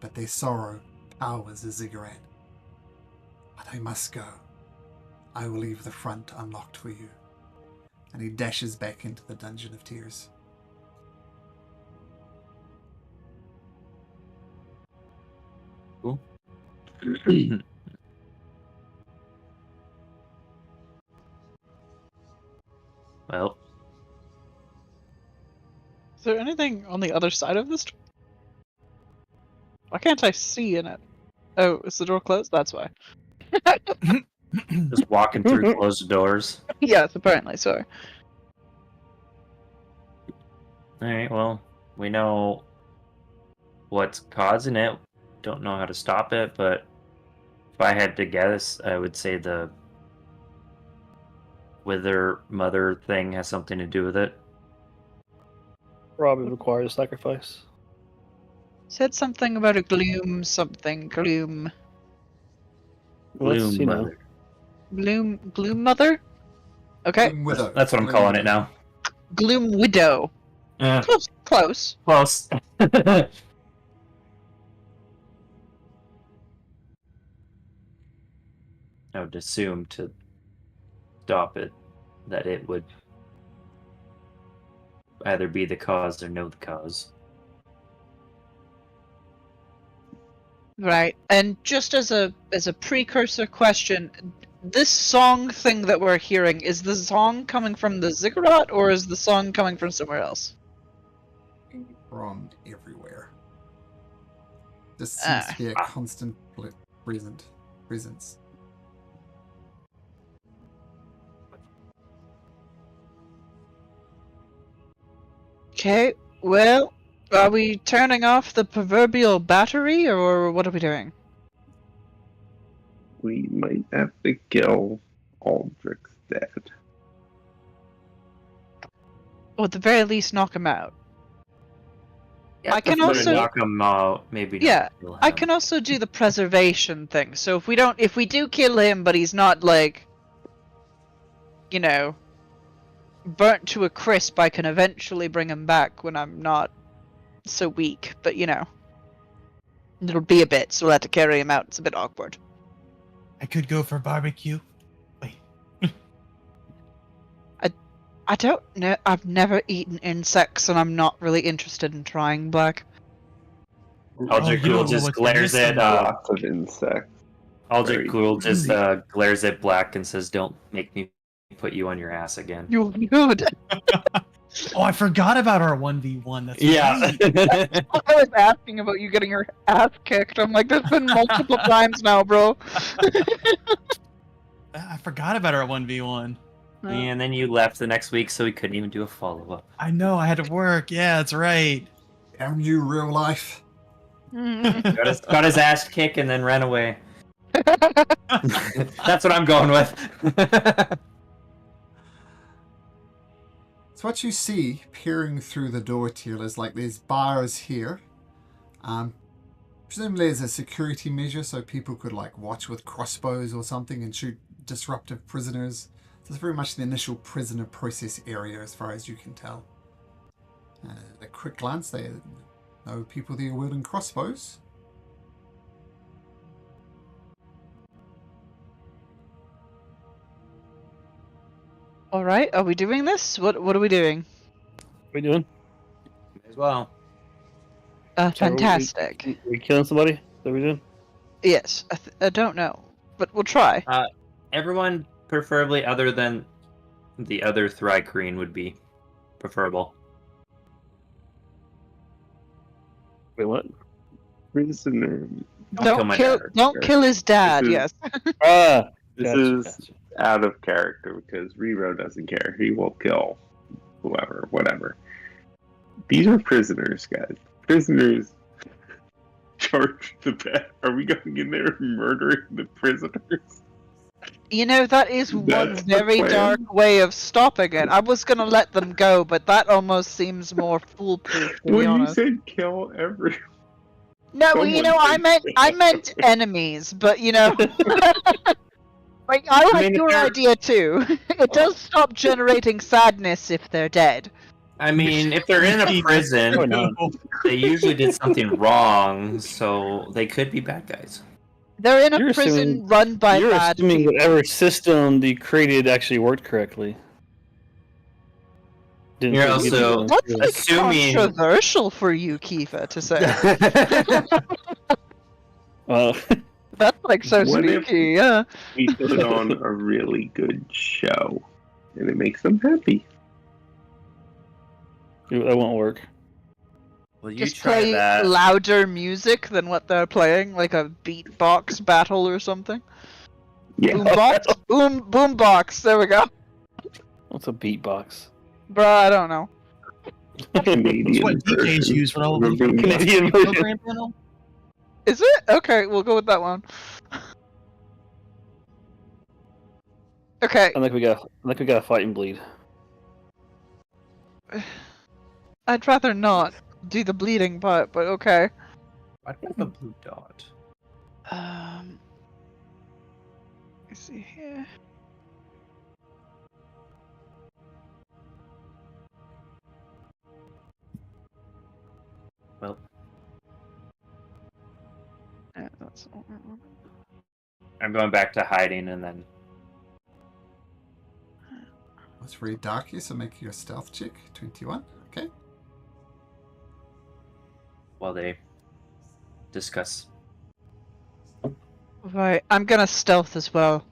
But their sorrow powers the ziggurat. But I must go. I will leave the front unlocked for you. And he dashes back into the Dungeon of Tears. Cool. Well, Is there anything on the other side of this door? Why can't I see in it? Oh, is the door closed? That's why. just walking through closed doors. Yes, apparently, sorry. Alright, well, we know what's causing it. Don't know how to stop it, but if I had to guess, I would say the wither mother thing has something to do with it? Probably requires sacrifice. Said something about a gloom gloom. Well, that's, Gloom you know, mother. Gloom mother? Okay. Gloom Widow. That's what I'm Gloom calling Widow. it now. Gloom widow. Yeah, Close. close. I would assume to stop it that it would either be the cause or know the cause. Right. And just as a precursor question, this song thing that we're hearing, is the song coming from the ziggurat or is the song coming from somewhere else? From everywhere. This seems to be a constant presence. Okay, well, are we turning off the proverbial battery, or what are we doing? We might have to kill Aldrich's dad. Or at the very least, knock him out. I can Prefer to also- knock him out. Maybe not Yeah, kill him. I can also do the preservation thing. So if we do kill him, but he's not like, you know, burnt to a crisp, I can eventually bring him back when I'm not so weak. But you know, it'll be a bit, so we'll have to carry him out. It's a bit awkward. I could go for barbecue. Wait. I don't know. I've never eaten insects, and I'm not really interested in trying, Black. Aldrich you don't Cool know just what's glares missing. at Lots of insects. Aldrich Very Cool just easy. glares at Black and says, "Don't make me put you on your ass again." You're good. Oh, I forgot about our 1v1. That's Yeah. right. I was asking about you getting your ass kicked. I'm like, there's been multiple times now, bro. I forgot about our 1v1. And then you left the next week, so we couldn't even do a follow-up. I know, I had to work. Yeah, that's right. Damn you, real life. Got his ass kicked and then ran away. That's what I'm going with. So what you see peering through the door, Teal, is like there's bars here. Presumably as a security measure, so people could like watch with crossbows or something and shoot disruptive prisoners. So it's very much the initial prisoner process area as far as you can tell. At a quick glance, they know people there wielding crossbows. All right, are we doing this? What are we doing? What are we doing? As well. Fantastic. We killing somebody? Is that what we're doing? Yes, I don't know, but we'll try. Everyone, preferably other than the other Thrycreen, would be preferable. Wait, what? Prisoner. Don't my kill. dad. Don't kill his dad. This is- Yes. Ah! This Gotcha, is gotcha. out of character because Rero doesn't care. He will kill whoever, whatever. These are prisoners, guys. Prisoners charged to death. Are we going in there and murdering the prisoners? You know, that is one That's the very plan. dark way of stopping it. I was gonna let them go, but that almost seems more foolproof, to be When you honest. said kill everyone. No, well, you know, someone I said- meant enemies, but you know, like I like mean, if your they're- idea too. It does stop generating sadness if they're dead. I mean, if they're in a prison, they usually did something wrong, so they could be bad guys. They're in a You're prison assuming- run by You're bad assuming people. whatever system you created actually worked correctly. Didn't You're think you also- did. That's like assuming- controversial for you, Kiva, to say. Well, That's like so What if- sneaky, yeah. We put on a really good show, and it makes them happy. that won't work. Well, you Just try play that. louder music than what they're playing, like a beatbox battle or something. Yeah. Boombox? Boombox, there we go. What's a beatbox? Bruh, I don't know. Canadian That's what DJs version use for all of the a boom box. Canadian version. program panel. Is it? Okay, we'll go with that one. Okay. I think we got to fight and bleed. I'd rather not do the bleeding part, but okay. Why do we have a blue dot? Let's see here. Well, Yeah, that's all right. I'm going back to hiding and then. It's very dark here, so make your stealth check. 21. Okay. While they discuss. Right, I'm gonna stealth as well.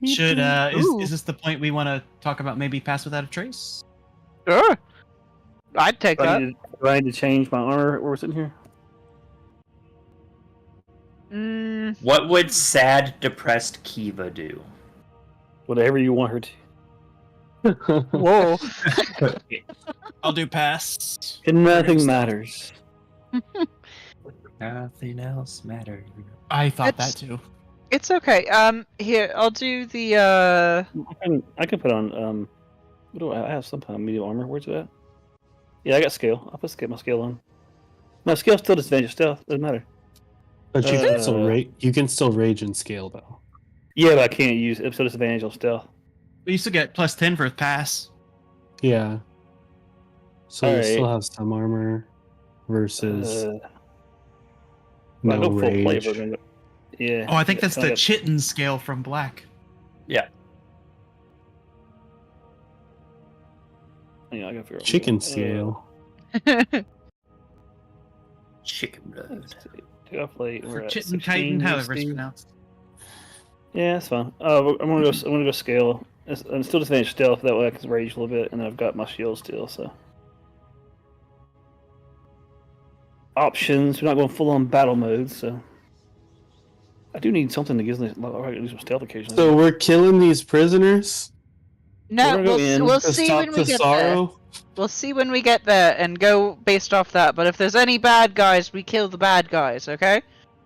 Should Ooh. is this the point we want to talk about? Maybe pass without a trace. Sure. I'd take Do that. I need to change my armor while we're sitting here? What would sad, depressed Kiva do? Whatever you want her to. Whoa. I'll do pass. And nothing matters. Nothing else matters. I thought It's- that too. It's okay. Here, I'll do the I can put on what do I have? Some kind of medium armor. Where's it at? Yeah, I got scale. I'll put my scale on. My scale still disadvantage stealth. Doesn't matter. But you can still rage and scale though. Yeah, but I can't use episode disadvantage on stealth. We used to get +10 for pass. Yeah. So you Alright. still have some armor versus I no go full rage. flavor. Yeah. Oh, I think that's so the I got- Chitin scale from Black. Yeah. Yeah, I gotta figure out. Chicken scale. Chicken blood. Take off late. For We're at Chitin 16, Titan, however it's 16. pronounced. Yeah, that's fine. I'm gonna go scale. I'm still disadvantage stealth. That way I can rage a little bit, and then I've got my shield still. So options. We're not going full on battle mode, so I do need something that gives me do some stealth occasionally. So we're killing these prisoners No, We're gonna go in we'll to see stop when the we get there. sorrow. We'll see when we get there and go based off that. But if there's any bad guys, we kill the bad guys, okay?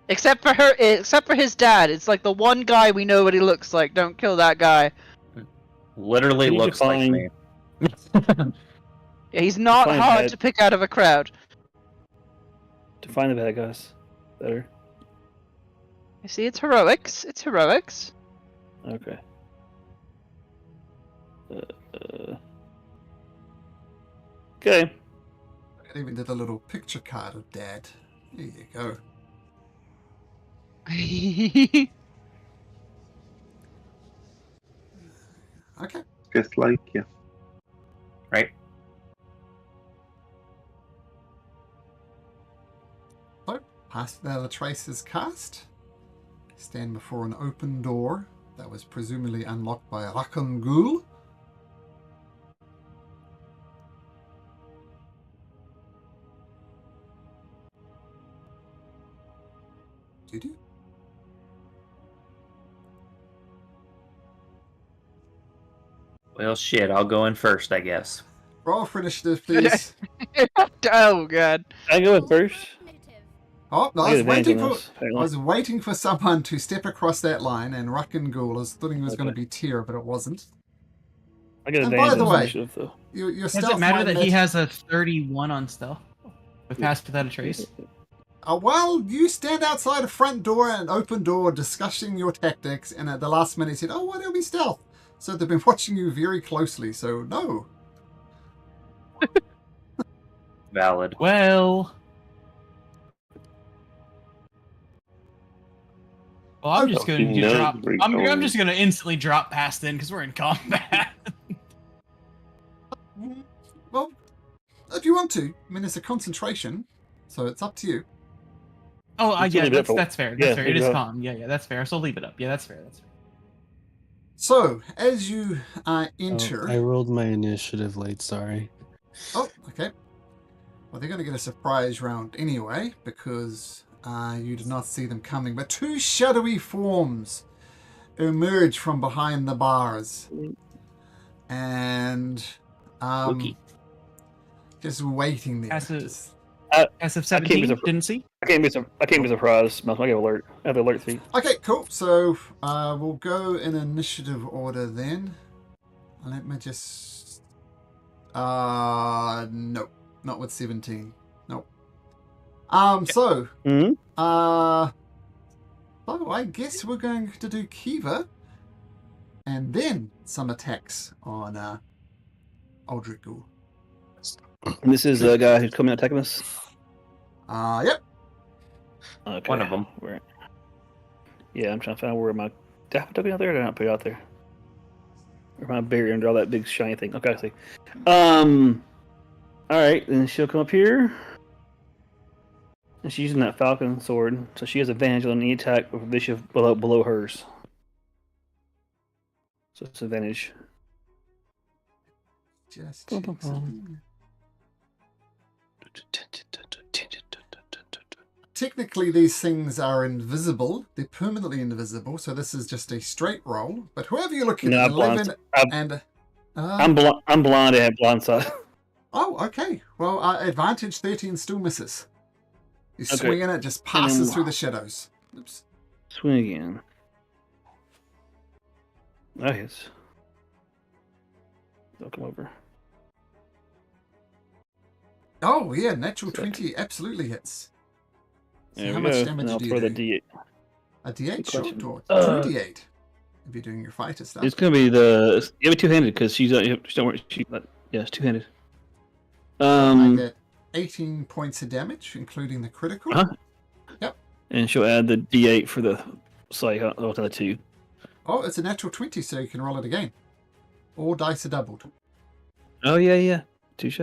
Except for his dad. It's like the one guy we know what he looks like. Don't kill that guy. Literally Can you looks like define- me. Yeah, he's not Define hard bad- to pick out of a crowd. To find the bad guys better. You see, it's heroics. It's heroics. Okay. Okay. I even did a little picture card of Dad. There you go. Okay. Just like you. Right? So, past without a trace is cast. Stand before an open door that was presumably unlocked by Rakan Ghoul. Doo-doo. Well, shit, I'll go in first, I guess. Roll for initiative, please. Oh god. I go in first. Oh, no, I I get was advantage waiting on for. this, I apparently. was waiting for someone to step across that line, and Rakan Ghoul. I was thinking it was going to Okay. be Tyr, but it wasn't. I get And advantage by the on way- initiative, though. Your Does stealth it matter might that he match- has a 31 on stealth with pass without a trace? Well, you stand outside a front door and an open door discussing your tactics, and at the last minute said, "Oh, well, it'll be stealth." So they've been watching you very closely. So no. Valid. Well, I'm just going He to knows drop. where he's I'm going. just going to instantly drop past in because we're in combat. Well, if you want to, I mean, it's a concentration, so it's up to you. Oh, It's yeah, only there for- that's fair. yeah, That's fair. It is there you go. calm. Yeah, that's fair. So leave it up. Yeah, that's fair. That's fair. So as you Oh, enter, I rolled my initiative late. Sorry. oh, okay. Well, they're going to get a surprise round anyway because you did not see them coming. But two shadowy forms emerge from behind the bars, and Spooky. just waiting there. Has to- Just- SF I can't be 17. Didn't see. I can't be surprised. I get alert. I have alert feed. Okay, cool. So we'll go in initiative order then. Let me just. No, not with 17. Nope. So. Hmm? Oh, I guess we're going to do Kiva, and then some attacks on Aldrich Ghoul. And this is the guy who's coming attacking us. Yep. Okay. One of them. Where? Yeah, I'm trying to find out where my. Did I put it out there or did I not put it out there? Or my barrier under all that big shiny thing. Okay, I see. Alright, then she'll come up here. And she's using that falcon sword, so she has advantage on any attack with initiative below hers. So it's advantage. Just Bum, check bum, bum. something. Technically, these things are invisible. They're permanently invisible, so this is just a straight roll. But whoever you look at, No, I'm 11 blind. and... I'm blind. I have blind side. Oh, okay. Well, advantage 13 still misses. You Okay. swing in it, just passes through the shadows. Oops. Swing again. Oh, yes. They'll come over. Oh, yeah, natural 20 absolutely hits. So There how we much go. damage And I'll do you throw the do? D8. A D8, Good sure, question. or Uh, 2d8 if you're doing your fighter stuff. It's gonna be the. You have it two-handed because she's. Don't worry. Yeah, it's two-handed. I get 18 points of damage, including the critical. Uh-huh. Yep. And she'll add the D8 for the psych. I'll tell the two. Oh, it's a natural 20, so you can roll it again. All dice are doubled. Oh yeah. Touche.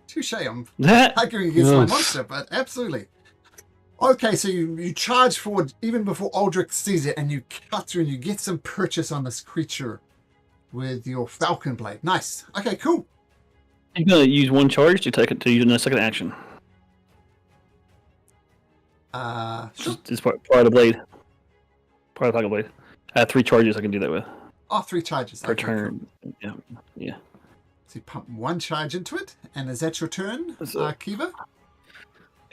Touche, I'm That. arguing against my Oof. monster, but absolutely. Okay, so you charge forward even before Aldrich sees it, and you cut through and you get some purchase on this creature with your falcon blade. Nice. Okay, cool. You're gonna use one charge to take it to use in a second action. Sure. Just part of the blade. Part of the falcon blade. I have 3 charges I can do that with Oh, 3 charges. per Okay, cool. turn. Yeah. So you pump 1 charge into it, and is that your turn, So- Kiva?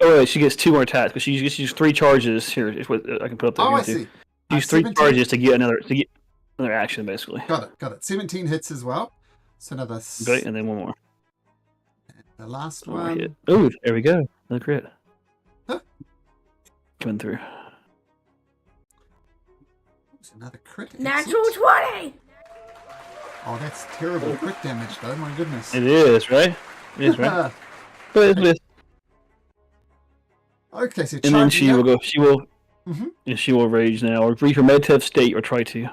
Oh wait, she gets 2 more attacks because she gets 3 charges. Here is what I can put up there. Oh, I if you want see. to. Use 3 17? charges to get another action basically. Got it. 17 hits as well. So another... Okay, and then one more. The last One more one... hit. Oh, there we go. Another crit. Huh. Coming through. Oops, another crit. Natural Excellent. 20! Oh, that's terrible crit damage, though. My goodness. It is right. It is right. But it's this. Okay, so And then charging she will up. go. She will. Mhm. Yeah, she will rage now, or reach her meditative state, or try to.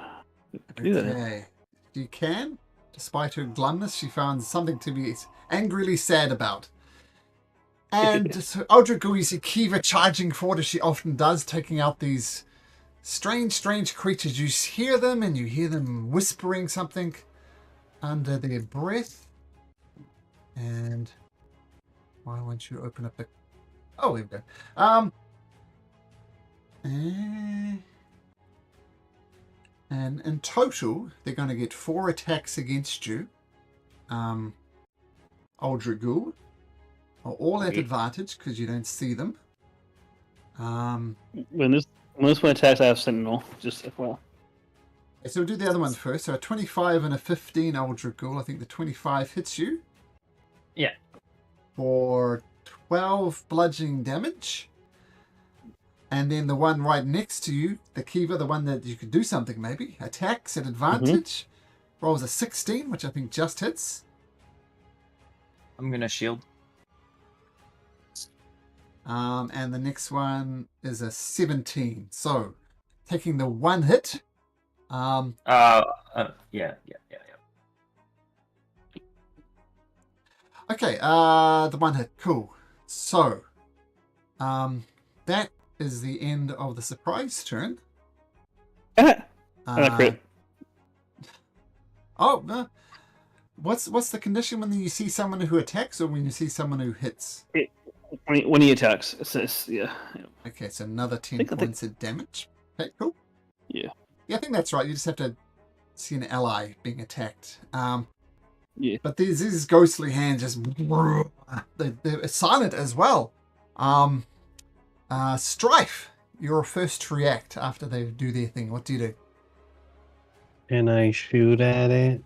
Do that. Okay. You can. Despite her glumness, she found something to be angrily sad about. And so Aldrich Ghoul, you see Kiva charging forward as she often does, taking out these strange creatures. You hear them, and you hear them whispering something under their breath. And why won't you open up the... Oh, there we go. And in total, they're going to get 4 attacks against you. Aldrich Ghoul are all at advantage because you don't see them. When this one attacks, I have Sentinel. Just FYI. So we'll do the other one first. So a 25 and a 15 Aldrich Ghoul. I think the 25 hits you. Yeah. For 12 bludgeoning damage. And then the one right next to you, the Kiva, the one that you could do something maybe, attacks at advantage. Rolls a 16, which I think just hits. I'm gonna shield. And the next one is a 17. So, taking the 1 hit. Yeah. Okay, the 1 hit. Cool. So, that is the end of the surprise turn. And a crit. Oh, no. What's the condition when you see someone who attacks or when you see someone who hits? When he attacks, it says yeah. Okay, so another 10 I think- points of damage. Okay, cool. Yeah. Yeah, I think that's right. You just have to see an ally being attacked. Yeah. But these ghostly hands just they're silent as well. Strife, you're first to react after they do their thing. What do you do? Can I shoot at it?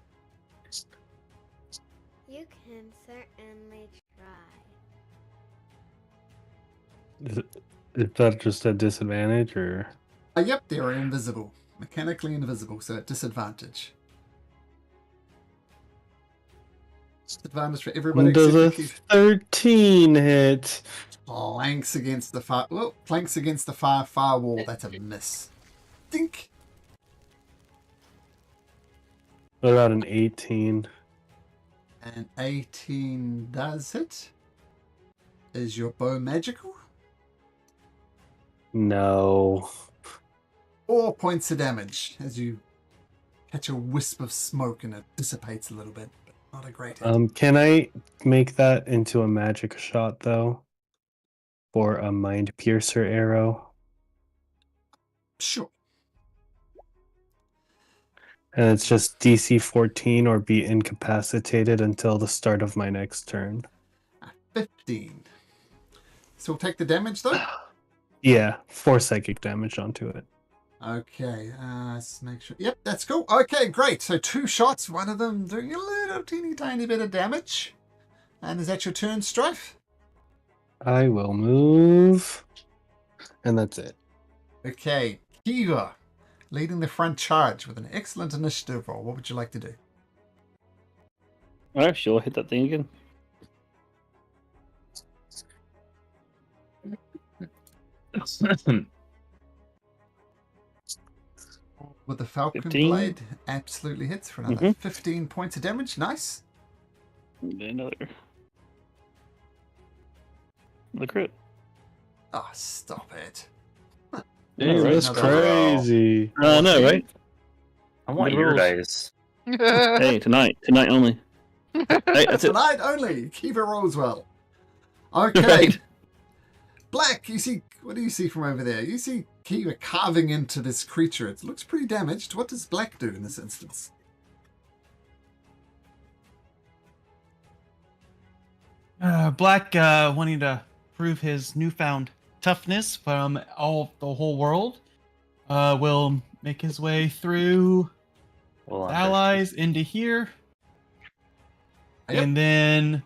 You can certainly try. Is that just a disadvantage, or? Yep, they're invisible, mechanically invisible, so at disadvantage. Disadvantage for everybody Does a except for 13 hit? planks against the far. Well, planks against the far wall. That's a miss. Think. What about an 18? And 18 does hit. Is your bow magical? No. 4 points of damage as you catch a wisp of smoke and it dissipates a little bit. But not a great hit. Can I make that into a magic shot though? For a mind piercer arrow? Sure. And it's just DC 14 or be incapacitated until the start of my next turn. 15. Still take the damage though? Yeah, 4 psychic damage onto it. Okay, let's make sure. Yep, that's cool. Okay, great. So 2 shots, one of them doing a little teeny tiny bit of damage. And is that your turn, Strife? I will move. And that's it. Okay, Kiva, leading the front charge with an excellent initiative roll. What would you like to do? Alright, sure, hit that thing again. With the Falcon 15. Blade, absolutely hits for another 15 points of damage. Nice. Another crit. Oh, stop it. Yeah, Ooh, right. that's Another crazy. I know, right? I want Good your rules. dice. Hey, tonight only. Hey, that's it. Tonight only. Kiva rolls well. Okay. Right. Black, you see, what do you see from over there? You see Kiva carving into this creature. It looks pretty damaged. What does Black do in this instance? Black, wanting to prove his newfound toughness from the whole world, will make his way through Well, allies into here, Yep. and then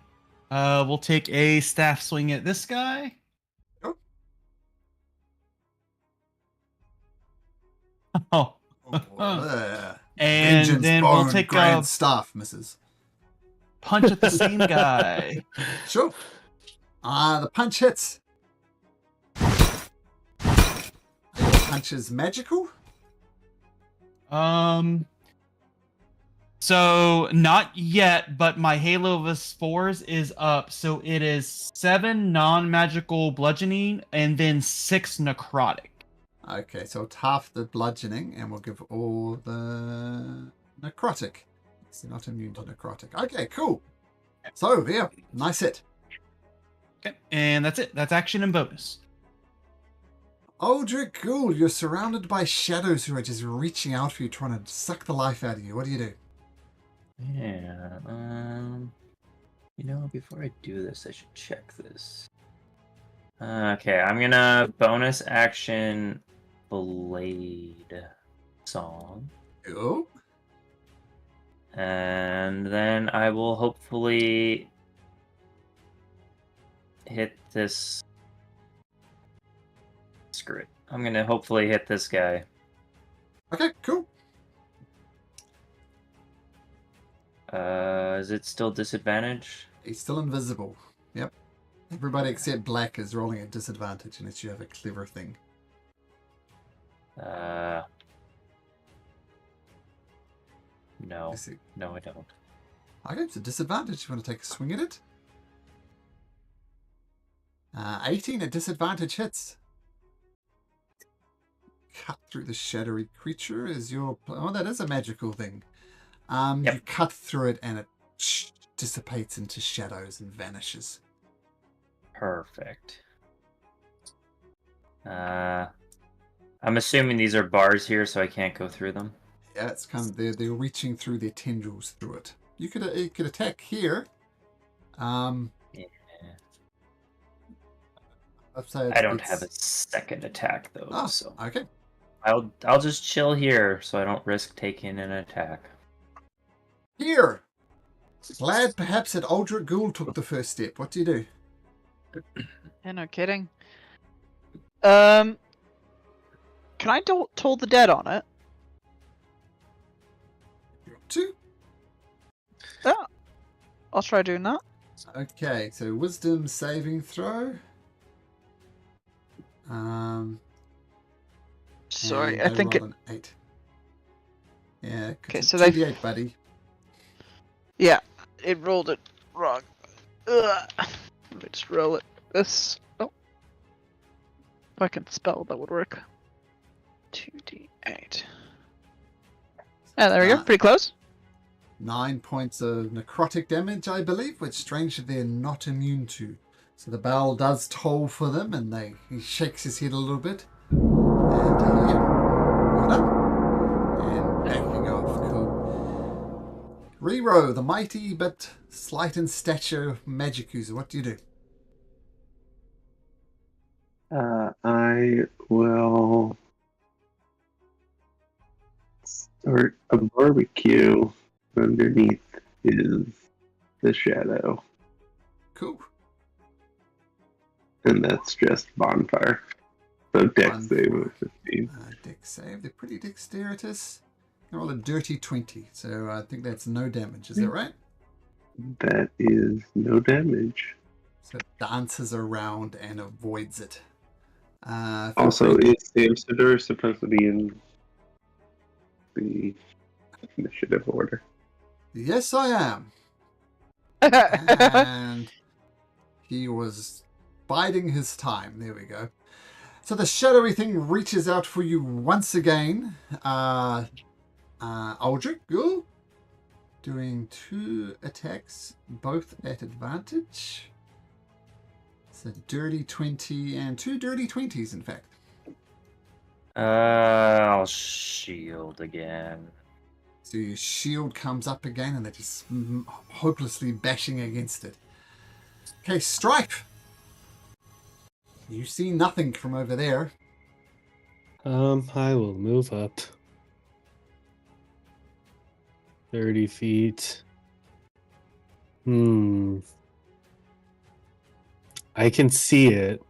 we'll take a staff swing at this guy. Oh, and Vengeance then we'll bone, take grand a staff, missus. punch at the same guy. Sure. The punch hits. Punch is magical? So not yet, but my Halo of Spores is up, so it is 7 non-magical bludgeoning and then 6 necrotic. Okay, so it's half the bludgeoning, and we'll give all the necrotic. It's not immune to necrotic. Okay, cool. So, yeah, nice hit. Okay, and that's it. That's action and bonus. Aldrich Ghoul, you're surrounded by shadows who are just reaching out for you, trying to suck the life out of you. What do you do? Yeah. Before I do this, I should check this. Okay, I'm gonna bonus action Blade Song. Oh, And then I will hopefully hit this. Screw it. I'm gonna hopefully hit this guy. okay, cool. Is it still disadvantage? He's still invisible. Yep. Everybody except Black is rolling at disadvantage unless you have a clever thing. No. Let's see. No, I don't. Okay, it's a disadvantage. You want to take a swing at it? 18 at disadvantage hits. Cut through the shadowy creature is your... Oh, that is a magical thing. Yep. You cut through it and it dissipates into shadows and vanishes. Perfect. I'm assuming these are bars here, so I can't go through them. Yeah, it's kind of... They're reaching through their tendrils through it. You could attack here. Yeah. I'd say I don't have a second attack though, Oh, so okay. I'll just chill here so I don't risk taking an attack. Here. Glad perhaps that Aldrich Ghoul took the first step. What do you do? Yeah, no kidding. Can I toll the dead on it? You want to? Yeah. I'll try doing that. Okay, so wisdom saving throw. Sorry, and I they think it. rolled an 8. Yeah, Okay, so they they. 2d8, buddy. Yeah, it rolled it wrong. Ugh. Let me just roll it. This. Oh. If I can spell, that would work. 2d8. Yeah, there we go. Pretty close. 9 points of necrotic damage, I believe, which strangely they're not immune to. So the bell does toll for them, and he shakes his head a little bit. And yeah, well done. And backing off, cool. Rero, the mighty but slight in stature magic user, what do you do? I will start a barbecue underneath is the shadow, Cool. and that's just bonfire. So dex save Bonfire. of 15. Dex save, they're pretty dexterous. They roll a dirty 20, so I think that's no damage, is that right? That is no damage. So it dances around and avoids it. Also, is the ambassador supposed to be in the initiative order? Yes, I am. And he was biding his time. There we go. So the shadowy thing reaches out for you once again. Aldrich, go. Doing 2 attacks, both at advantage. It's a dirty 20 and 2 dirty 20s, in fact. I'll shield again. So your shield comes up again, and they're just hopelessly bashing against it. Okay, Stripe. You see nothing from over there. I will move up 30 feet. I can see it.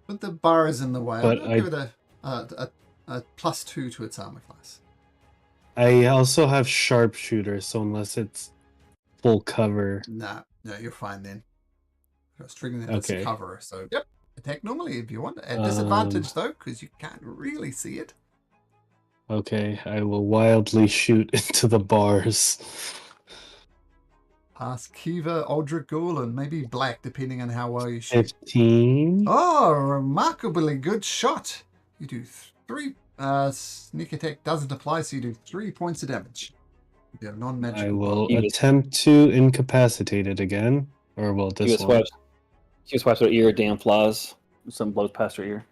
But the bar is in the way. But I'll give it a +2 to its armor class. I also have sharpshooter, so unless it's full cover. No, you're fine then. I was triggering that as Okay. cover. So, yep. Attack normally if you want. At disadvantage, though, because you can't really see it. Okay, I will wildly shoot into the bars. Past Kiva, Aldrich Ghoul, and maybe Black, depending on how well you shoot. 15. Oh, remarkably good shot. You do 3. Sneak attack doesn't apply, so you do 3 points of damage. You have non-magical. I will You- attempt to incapacitate it again. Or will She this just one? swipes. She just swipes her ear. Damn flies. Some blows past her ear.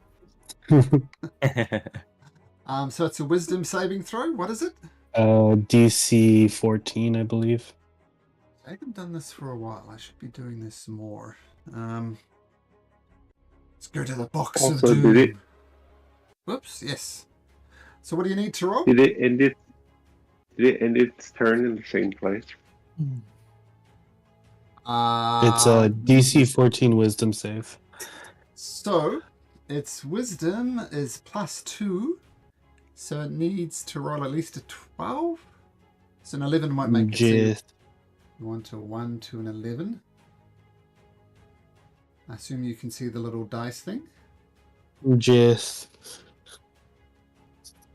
So it's a wisdom saving throw. What is it? DC 14, I believe. I haven't done this for a while. I should be doing this more. Let's go to the box Also, of doom. did it- Whoops, yes. So what do you need to roll? Did it end its turn in the same place? It's a DC 14 wisdom save. So its wisdom is +2. So it needs to roll at least a 12. So an 11 might make it. So Just you want a 1 to an 11. I assume you can see the little dice thing. Just.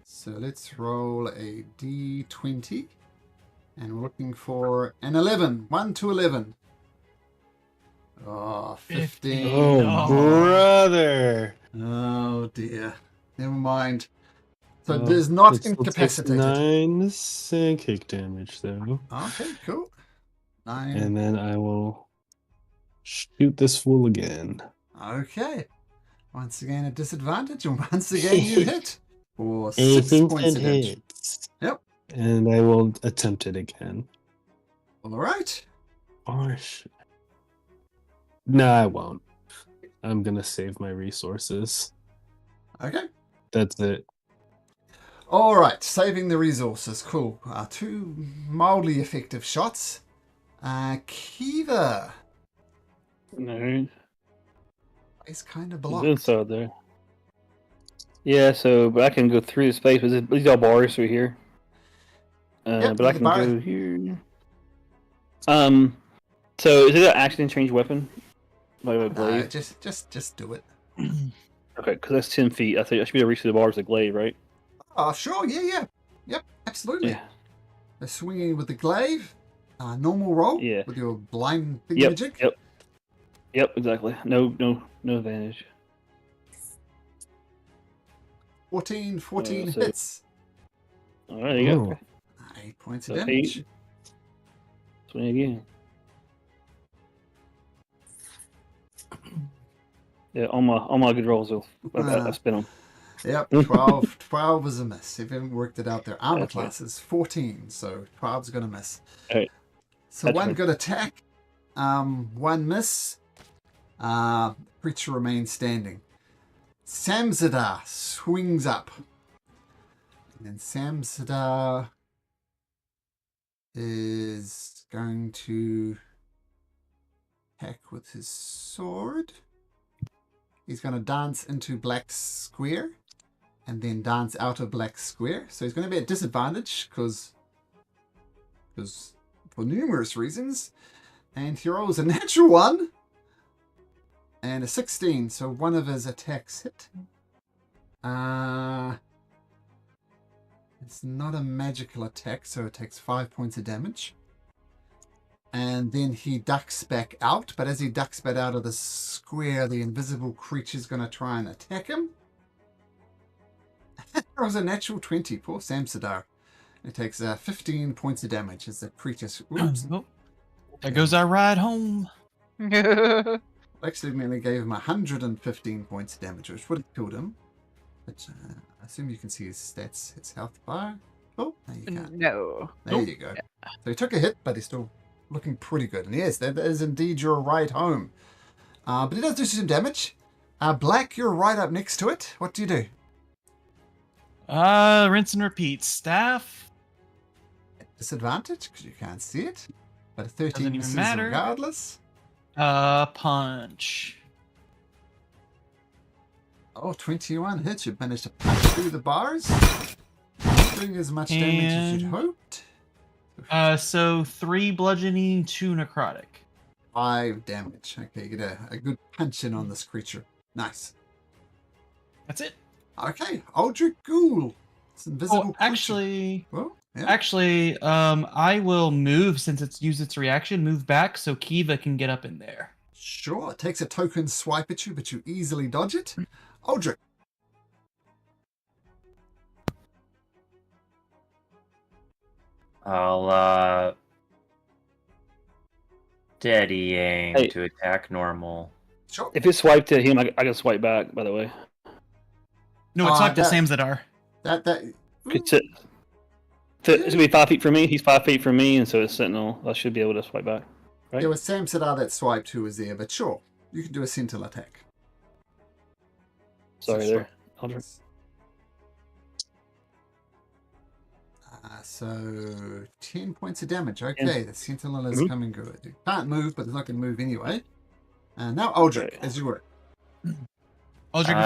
So let's roll a d20. And we're looking for an 11. 1 to 11. Oh, 15. Oh, No. brother. Oh, dear. Never mind. So Oh, there's not it still takes incapacitated. 9 psychic damage, though. Okay, cool. 9. And then I will shoot this fool again. Okay. Once again, a disadvantage, and once again, you hit. For 6 Anything points that of damage. hits. Yep. And I will attempt it again. All right. Oh, shit. No, I won't. I'm going to save my resources. Okay. That's it. All right. Saving the resources. Cool. 2 mildly effective shots. Kiva Alright. is kind of This blocked. side there. Yeah, so but I can go through the space, but these are bars through here. Yep, But I the can bar- go here. So is it an action change weapon? Like a glaive? Just do it. Okay, because that's 10 feet. I think I should be able to reach to the bars with a glaive, right? Oh, sure. Yeah. Yep, absolutely. Yeah. They're swinging with the glaive. Normal roll. Yeah. With your blind Yep. thingamajig. Yep. Exactly. No advantage. 14 so- hits. All right, there you go. Ooh. Okay. 8 points of So damage. 8. Swing again. Yeah, all my good rolls will. I spin them. Yep, 12. 12 is a miss. If you haven't worked it out, their armor That's class is 14, so 12 is going to miss. Alright. So That's one fine. good attack, one miss. Creature remains standing. Samzadar swings up. And then Samzadar is going to attack with his sword. He's going to dance into black square and then dance out of black square. So he's going to be at disadvantage because for numerous reasons. And he rolls a natural 1 and a 16. So one of his attacks hit. It's not a magical attack, so it takes 5 points of damage. And then he ducks back out, but as he ducks back out of the square, the invisible creature's going to try and attack him. It was a natural 20. Poor Samsadar. It takes 15 points of damage as the creature... Oops. Oh, there goes our ride home. Actually, merely gave him 115 points of damage, which would have killed him. But I assume you can see his stats, his health bar. Oh, there you go. No. There you go. So he took a hit, but he's still looking pretty good. And yes, that is indeed your ride home. But he does do some damage. Black, you're right up next to it. What do you do? Rinse and repeat. Staff. Disadvantage, because you can't see it. But a 13 Doesn't even misses matter. regardless. Punch. Oh, 21 hits. You've managed to punch through the bars. Doing as much damage as you'd hoped. So 3 bludgeoning, 2 necrotic. 5 damage. Okay, you get a good punch in on this creature. Nice. That's it. Okay, Aldrich Ghoul. It's invisible. Oh, actually, Well, yeah. I will move since it's used its reaction. Move back so Kiva can get up in there. Sure, it takes a token swipe at you, but you easily dodge it. Aldrich. I'll steady aim Hey. to attack normal. Sure. If it's swiped at him, I can swipe back. By the way, No, it's like the that- Samzadar. it's gonna be 5 feet from me. He's 5 feet from me, and so it's Sentinel. I should be able to swipe back. Right? There was Sam Sadar that swiped who was there, but sure, you can do a sentinel attack. Sorry, So there. swipe. Aldrich. So 10 points of damage. Okay, the sentinel is Mhm. coming good. You can't move, but it's not going to move anyway. And now Aldrich, Okay. as you were. Aldrich,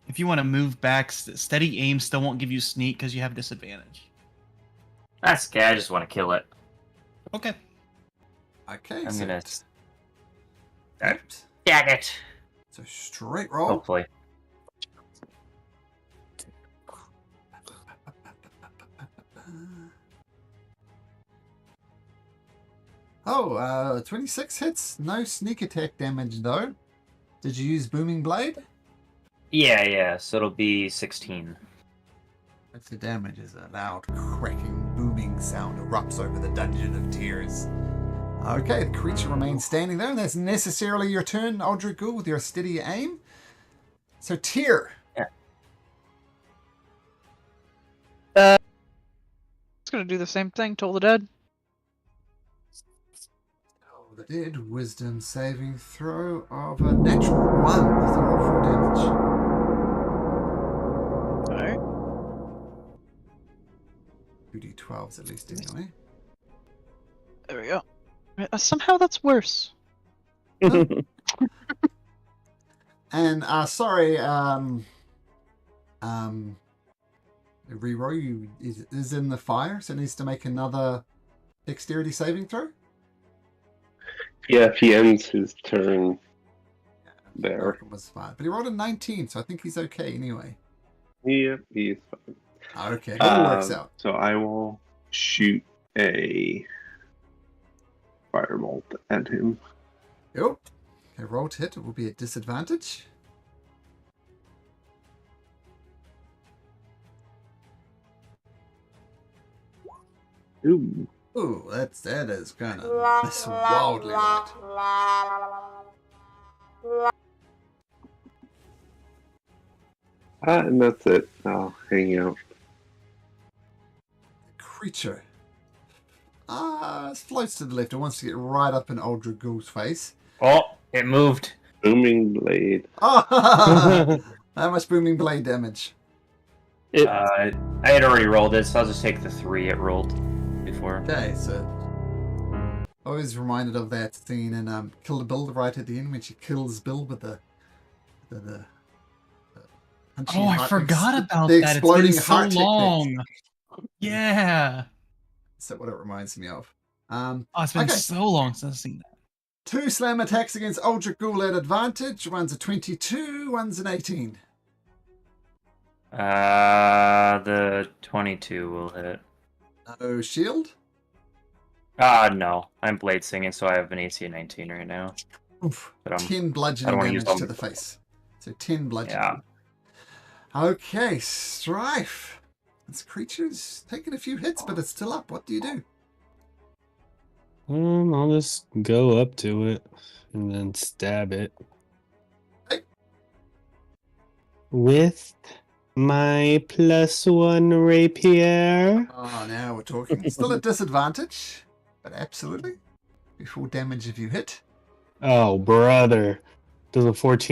if you want to move back, steady aim still won't give you sneak because you have disadvantage. That's okay. I just want to kill it. Okay. Okay, I'm so gonna Yep. tag it. So straight roll. Hopefully. Oh, 26 hits. No sneak attack damage, though. Did you use Booming Blade? Yeah. So it'll be 16. That's the damage is a loud, cracking, booming sound erupts over the Dungeon of Tears. Okay, the creature remains standing there, and that's necessarily your turn, Aldrich Ghoul, with your steady aim. So, Tear. Uh, It's gonna do the same thing. Toll the dead. Oh, the dead. Wisdom saving throw of a natural 1 with a roll for damage. Alright. 2d12s at least, anyway. There we go. Somehow that's worse. And sorry, reroll you is in the fire, so it needs to make another dexterity saving throw. Yeah, if he ends his turn there. Malcolm was fine, but he rolled a 19, so I think he's okay anyway. Yeah, he's fine. Okay, it all works out. So I will shoot a firebolt at him. Yep. Okay, roll to hit. It will be at disadvantage. Ooh. Ooh, that is kind of miss wildly right. And that's it. I'll hang out. Creature. Floats to the left. It wants to get right up in Uldra Ghoul's face. Oh, it moved. Booming blade. How much booming blade damage? I had already rolled it, so I'll just take the 3 it rolled before. Okay, so always reminded of that scene in Kill the Bill right at the end when she kills Bill with the punching I heart forgot ex- about the that. It's exploding been so heart technique. long. Yeah. That's what it reminds me of. Oh, it's been Okay. so long since I've seen that. 2 slam attacks against Uldra Ghoul at advantage. One's a 22, one's an 18. The 22 will hit. No shield. No. I'm blade singing, so I have an AC of 19 right now. Oof. But 10 I bludgeoning don't wanna use damage to them. the face. So 10 bludgeoning. Yeah. Okay, Strife. This creature's taking a few hits, but it's still up. What do you do? I'll just go up to it and then stab it. Hey. With my +1 rapier. Oh, now we're talking. Still at disadvantage, but absolutely. Before damage if you hit. Oh, brother. Does a 14